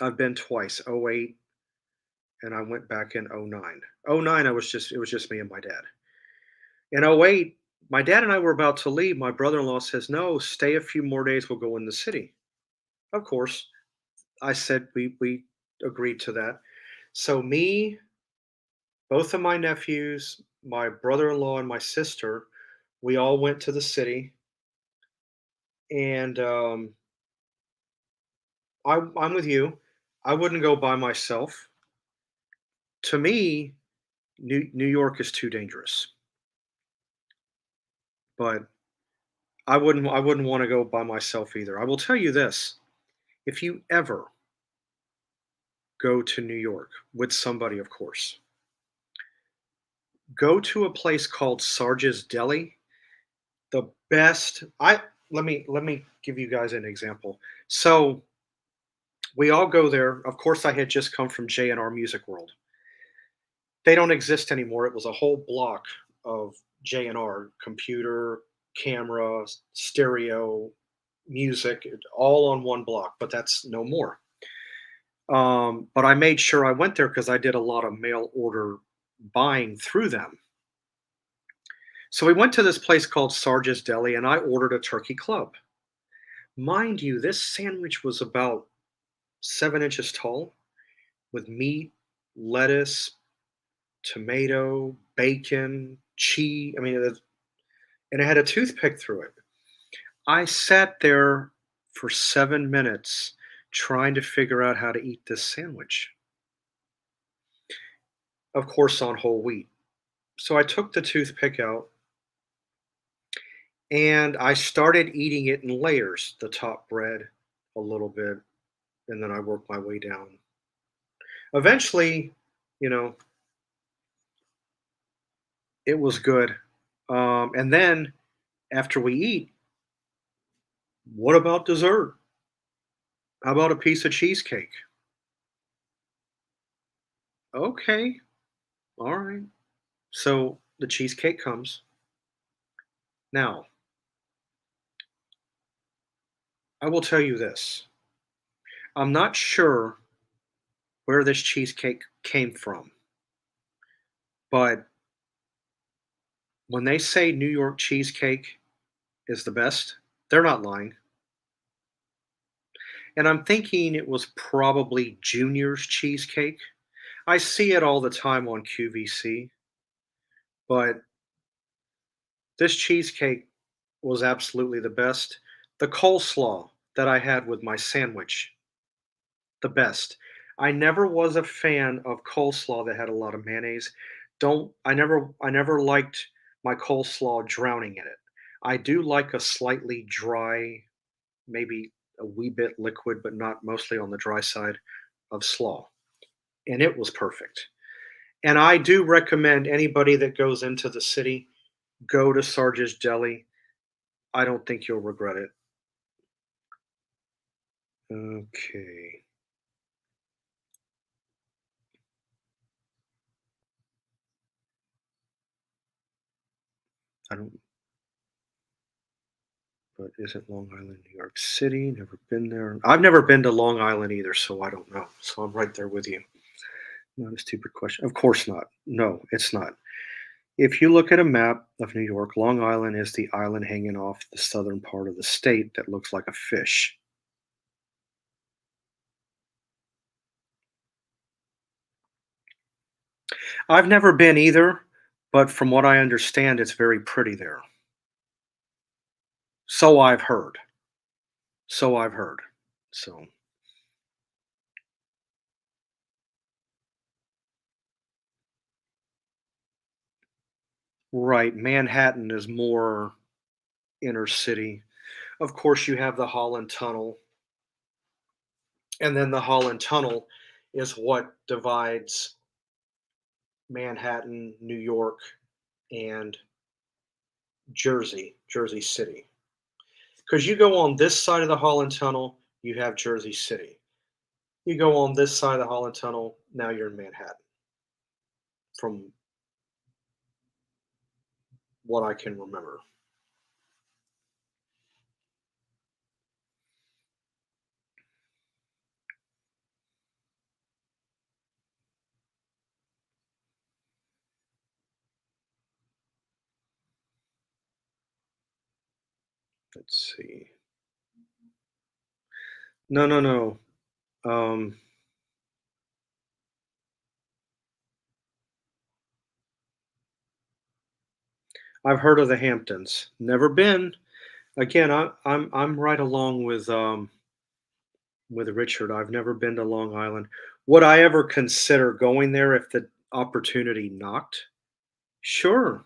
I've been twice. '08, and I went back in '09. '09, it was just me and my dad. In '08, my dad and I were about to leave. My brother-in-law says, "No, stay a few more days. We'll go in the city." Of course, I said we agreed to that. So me, both of my nephews, my brother-in-law, and my sister, we all went to the city, and I'm with you. I wouldn't go by myself. To me, New York is too dangerous. But I wouldn't want to go by myself either. I will tell you this: if you ever go to New York with somebody, of course, go to a place called Sarge's Deli. The best. I let me give you guys an example. So we all go there. Of course, I had just come from J&R Music World. They don't exist anymore. It was a whole block of J&R, computer, camera, stereo, music, all on one block, but that's no more. But I made sure I went there because I did a lot of mail order buying through them. So we went to this place called Sarge's Deli and I ordered a turkey club. Mind you, this sandwich was about 7 inches tall with meat, lettuce, tomato, bacon, cheese. I mean, and it had a toothpick through it. I sat there for 7 minutes trying to figure out how to eat this sandwich, of course, on whole wheat. So I took the toothpick out and I started eating it in layers, the top bread a little bit, and then I worked my way down. Eventually, you know, it was good. And then after we eat, what about dessert? How about a piece of cheesecake? Okay, all right. So the cheesecake comes. Now, I will tell you this. I'm not sure. where this cheesecake came from. But when they say New York cheesecake is the best, they're not lying. And I'm thinking it was probably Junior's cheesecake. I see it all the time on QVC, but this cheesecake was absolutely the best. The coleslaw that I had with my sandwich, the best. I never was a fan of coleslaw that had a lot of mayonnaise. Don't I never liked my coleslaw drowning in it. I do like a slightly dry, maybe a wee bit liquid, but not mostly on the dry side of slaw. And it was perfect. And I do recommend anybody that goes into the city, go to Sarge's Deli. I don't think you'll regret it. Okay. I don't But isn't Long Island New York City? Never been there. I've never been to Long Island either, so I don't know. So I'm right there with you. Not a stupid question. Of course not. No, it's not. If you look at a map of New York, Long Island is the island hanging off the southern part of the state that looks like a fish. I've never been either, but from what I understand, it's very pretty there. So I've heard. So I've heard. So, right. Manhattan is more inner city. Of course, you have the Holland Tunnel, and then the Holland Tunnel is what divides Manhattan, New York, and Jersey City. Because you go on this side of the Holland Tunnel, you have Jersey City. You go on this side of the Holland Tunnel, now you're in Manhattan, from what I can remember. Let's see. No, no, no. Um, I've heard of the Hamptons. Never been. Again, I'm right along with Richard. I've never been to Long Island. Would I ever consider going there if the opportunity knocked? Sure.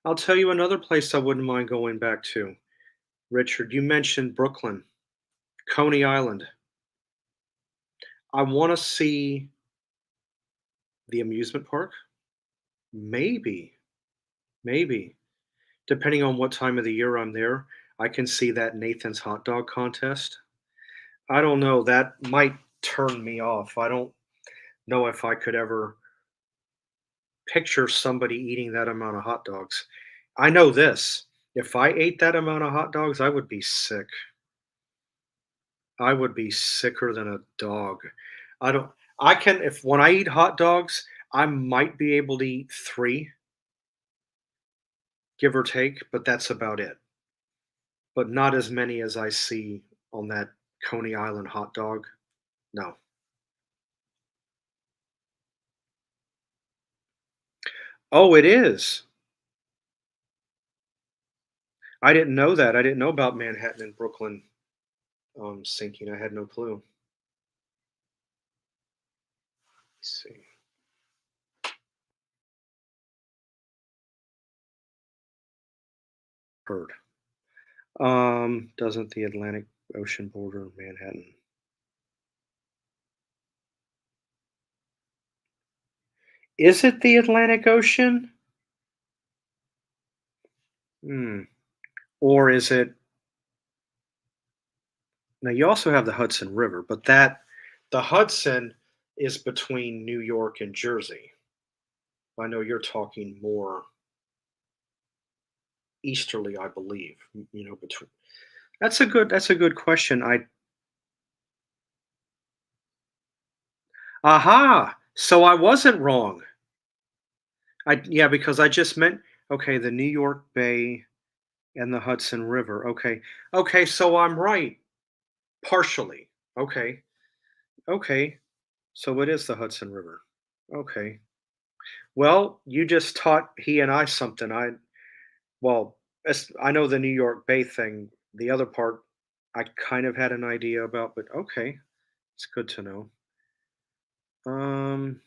I'll tell you another place I wouldn't mind going back to. Richard, you mentioned Brooklyn, Coney Island. I want to see the amusement park. Maybe, maybe. Depending on what time of the year I'm there, I can see that Nathan's hot dog contest. I don't know. That might turn me off. I don't know if I could ever picture somebody eating that amount of hot dogs. I know this. If I ate that amount of hot dogs, I would be sick. I would be sicker than a dog. I don't I can if when I eat hot dogs, I might be able to eat 3, give or take, but that's about it. But not as many as I see on that Coney Island hot dog. No. Oh, it is. I didn't know that. I didn't know about Manhattan and Brooklyn, sinking. I had no clue. Let's see. Heard. Doesn't the Atlantic Ocean border Manhattan? Is it the Atlantic Ocean? Hmm. Or is it now you also have the Hudson River, but that the Hudson is between New York and Jersey. I know you're talking more easterly, I believe. Between that's a good question. Aha! So I wasn't wrong. Yeah, because I just meant okay, the New York Bay and the Hudson River. Okay. Okay, so I'm right partially. Okay. Okay. So it is the Hudson River. Okay. Well, you just taught he and I something. Well, I know the New York Bay thing. The other part I kind of had an idea about, but okay. It's good to know. Um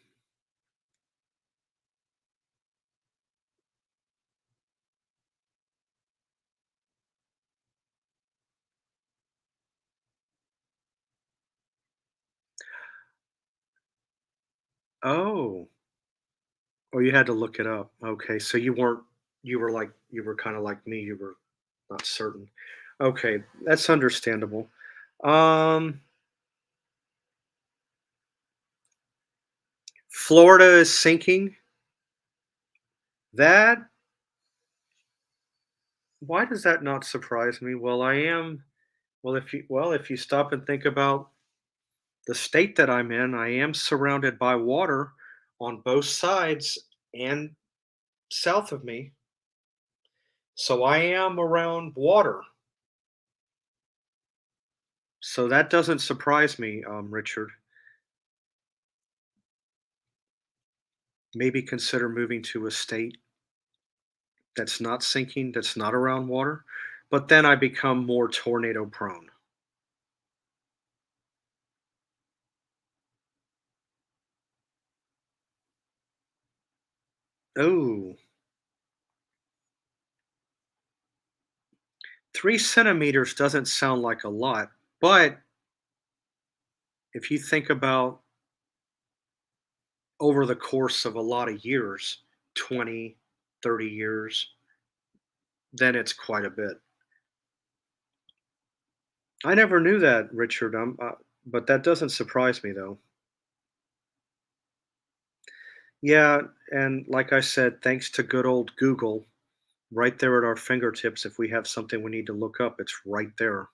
oh. Oh, you had to look it up. Okay. So you were kind of like me, you were not certain. Okay, that's understandable. Um Florida is sinking. That Why does that not surprise me? Well, if you stop and think about the state that I'm in, I am surrounded by water on both sides and south of me. So I am around water. So that doesn't surprise me, Richard. Maybe consider moving to a state that's not sinking, that's not around water. But then I become more tornado prone. Oh, 3 centimeters doesn't sound like a lot. But if you think about over the course of a lot of years, 20, 30 years, then it's quite a bit. I never knew that, Richard. But that doesn't surprise me, though. Yeah, and like I said, thanks to good old Google, right there at our fingertips, if we have something we need to look up, it's right there.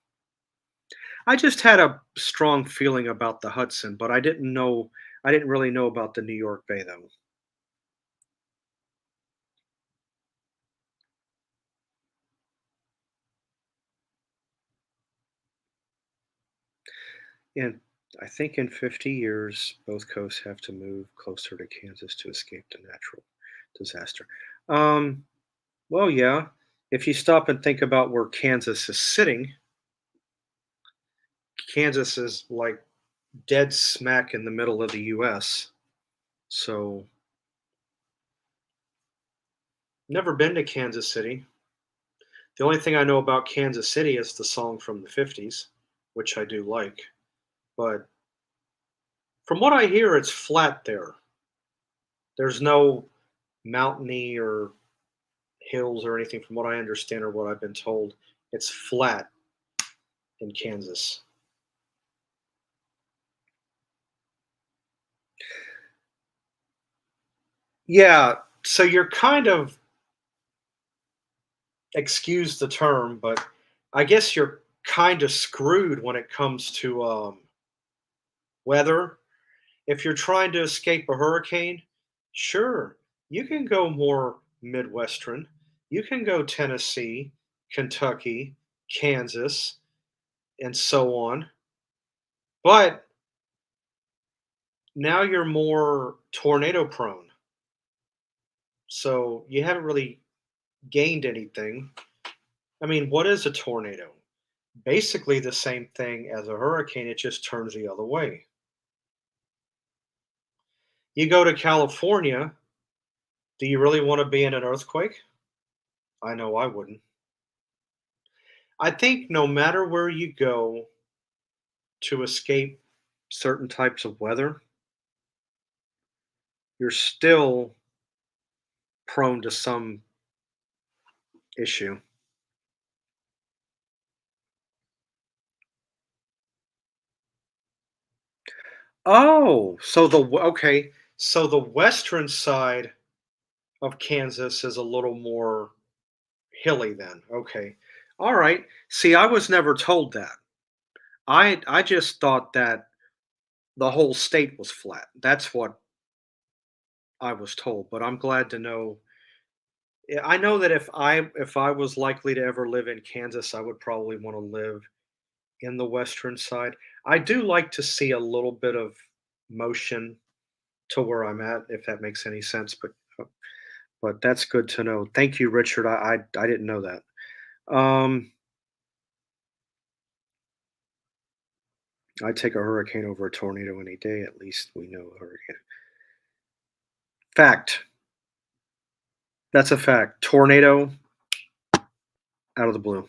I just had a strong feeling about the Hudson, but I didn't really know about the New York Bay, though. And I think in 50 years, both coasts have to move closer to Kansas to escape the natural disaster. Um, well, yeah. If you stop and think about where Kansas is sitting, Kansas is like dead smack in the middle of the US. So, never been to Kansas City. The only thing I know about Kansas City is the song from the 50s, which I do like. But from what I hear, it's flat there. There's no mountainy or hills or anything from what I understand or what I've been told. It's flat in Kansas. Yeah, so you're kind of excuse the term, but I guess you're kind of screwed when it comes to weather. If you're trying to escape a hurricane, sure, you can go more Midwestern. You can go Tennessee, Kentucky, Kansas, and so on. But now you're more tornado prone. So you haven't really gained anything. I mean, what is a tornado? Basically the same thing as a hurricane, it just turns the other way. You go to California, do you really want to be in an earthquake? I know I wouldn't. I think no matter where you go to escape certain types of weather, you're still prone to some issue. Oh, okay. So the western side of Kansas is a little more hilly then. Okay. All right. See, I was never told that. I just thought that the whole state was flat. That's what I was told, but I'm glad to know. Yeah, I know that if I was likely to ever live in Kansas, I would probably want to live in the western side. I do like to see a little bit of motion to where I'm at, if that makes any sense. But that's good to know. Thank you, Richard. I didn't know that. I'd take a hurricane over a tornado any day. At least we know a hurricane. Fact. That's a fact. Tornado out of the blue.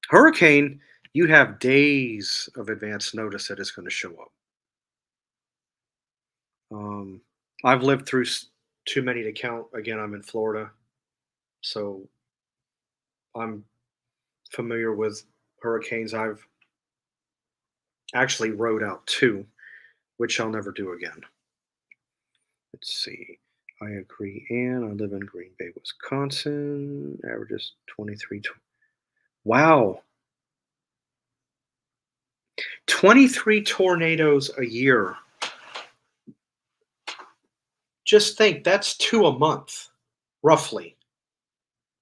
Hurricane, you have days of advance notice that it's going to show up. Um, I've lived through too many to count. Again, I'm in Florida, so I'm familiar with hurricanes. I've actually rode out two, which I'll never do again. Let's see. I agree. And I live in Green Bay, Wisconsin. Averages 23. Wow. 23 tornadoes a year. Just think that's two a month, roughly,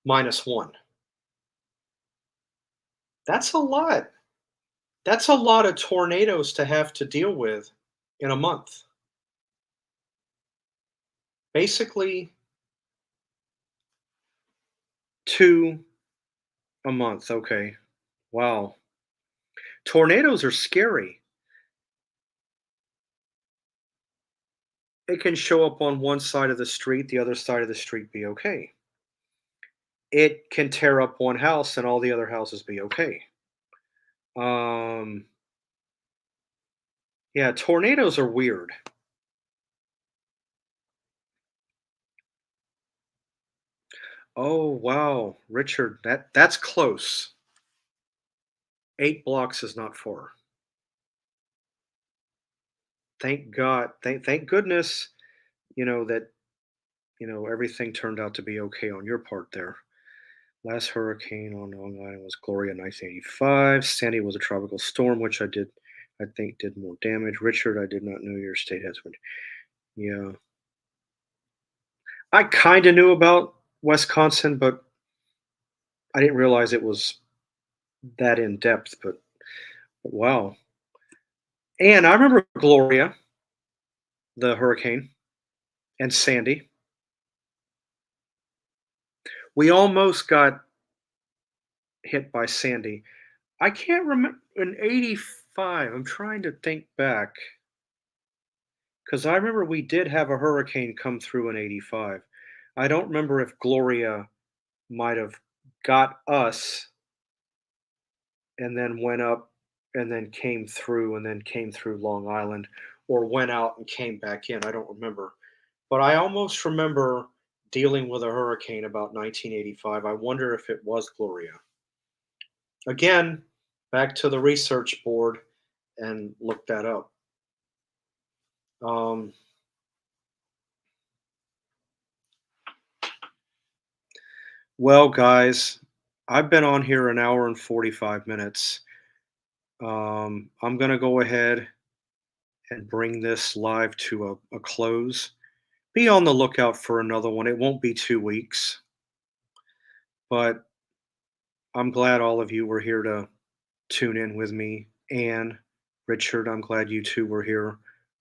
minus one. That's a lot. That's a lot of tornadoes to have to deal with in a month. Basically, two a month. Okay. Wow. Tornadoes are scary. It can show up on one side of the street, the other side of the street be okay. It can tear up one house and all the other houses be okay. Um, yeah, tornadoes are weird. Oh wow, Richard, that's close. 8 blocks is not far. Thank God. Thank goodness, that everything turned out to be okay on your part there. Last hurricane on Long Island was Gloria 1985. Sandy was a tropical storm, which I think did more damage. Richard, I did not know your state has one. Yeah. I kind of knew about Wisconsin, but I didn't realize it was that in depth. But wow. And I remember Gloria, the hurricane, and Sandy. We almost got hit by Sandy. I can't remember in 85. I'm trying to think back because I remember we did have a hurricane come through in 85. I don't remember if Gloria might have got us and then went up and then came through and then came through Long Island or went out and came back in. I don't remember. But I almost remember dealing with a hurricane about 1985. I wonder if it was Gloria. Again, back to the research board and look that up. Um, well, guys, I've been on here an hour and 45 minutes. I'm going to go ahead and bring this live to a close. Be on the lookout for another one. It won't be 2 weeks, but I'm glad all of you were here to tune in with me. And Richard, I'm glad you two were here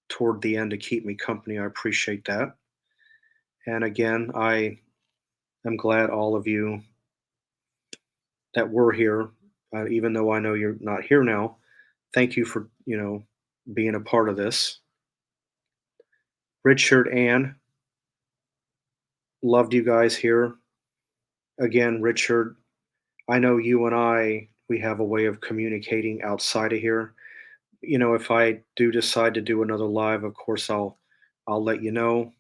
toward the end to keep me company. I appreciate that. And again, I am glad all of you that were here, even though I know you're not here now. Thank you for being a part of this. Richard, Ann, loved you guys here. Again, Richard, I know you and we have a way of communicating outside of here. If I do decide to do another live, of course I'll let you know.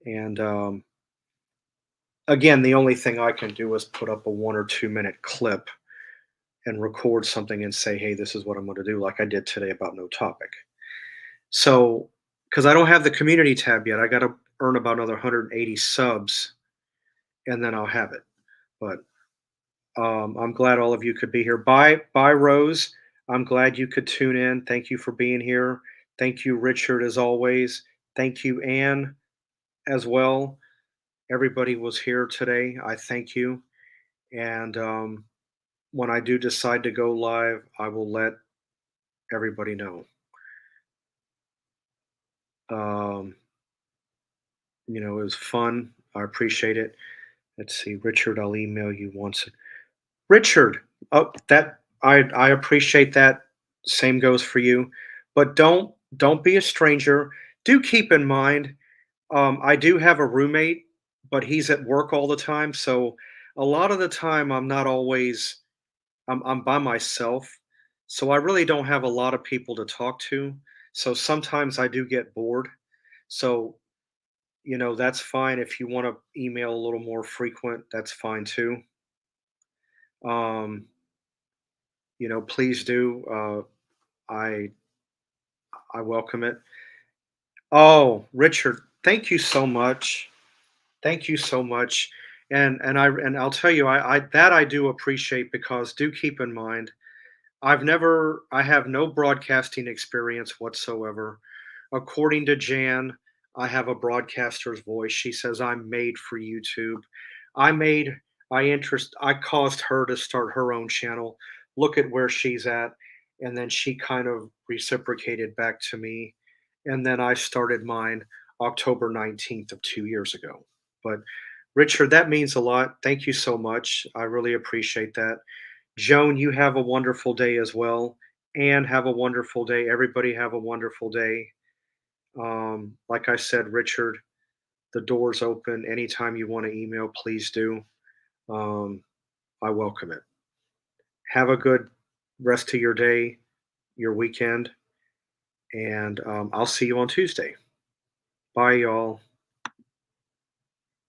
And again, the only thing I can do is put up a 1 or 2 minute clip and record something and say, hey, this is what I'm going to do, like I did today about no topic. So, because I don't have the community tab yet, I got to earn about another 180 subs and then I'll have it. But I'm glad all of you could be here. Bye, Rose. I'm glad you could tune in. Thank you for being here. Thank you, Richard, as always. Thank you, Anne, as well. Everybody was here today. I thank you. And when I do decide to go live, I will let everybody know. Um, it was fun. I appreciate it. Let's see, Richard, I'll email you once. Richard, oh, that I appreciate that. Same goes for you. But don't be a stranger. Do keep in mind, I do have a roommate, but he's at work all the time. So a lot of the time, I'm by myself. So I really don't have a lot of people to talk to. So sometimes I do get bored. So that's fine if you want to email a little more frequent. That's fine too. Um, please do. I I welcome it. Oh, Richard, thank you so much. Thank you so much. And I'll tell you, I do appreciate, because do keep in mind, I have no broadcasting experience whatsoever. According to Jan, I have a broadcaster's voice. She says I'm made for YouTube. I made I caused her to start her own channel. Look at where she's at. And then she kind of reciprocated back to me. And then I started mine October 19th of 2 years ago. But Richard, that means a lot. Thank you so much. I really appreciate that. Joan, you have a wonderful day as well. And have a wonderful day. Everybody have a wonderful day. Like I said, Richard, the door's open. Anytime you want to email, please do. Um, I welcome it. Have a good rest of your day, your weekend, and I'll see you on Tuesday. Bye, y'all.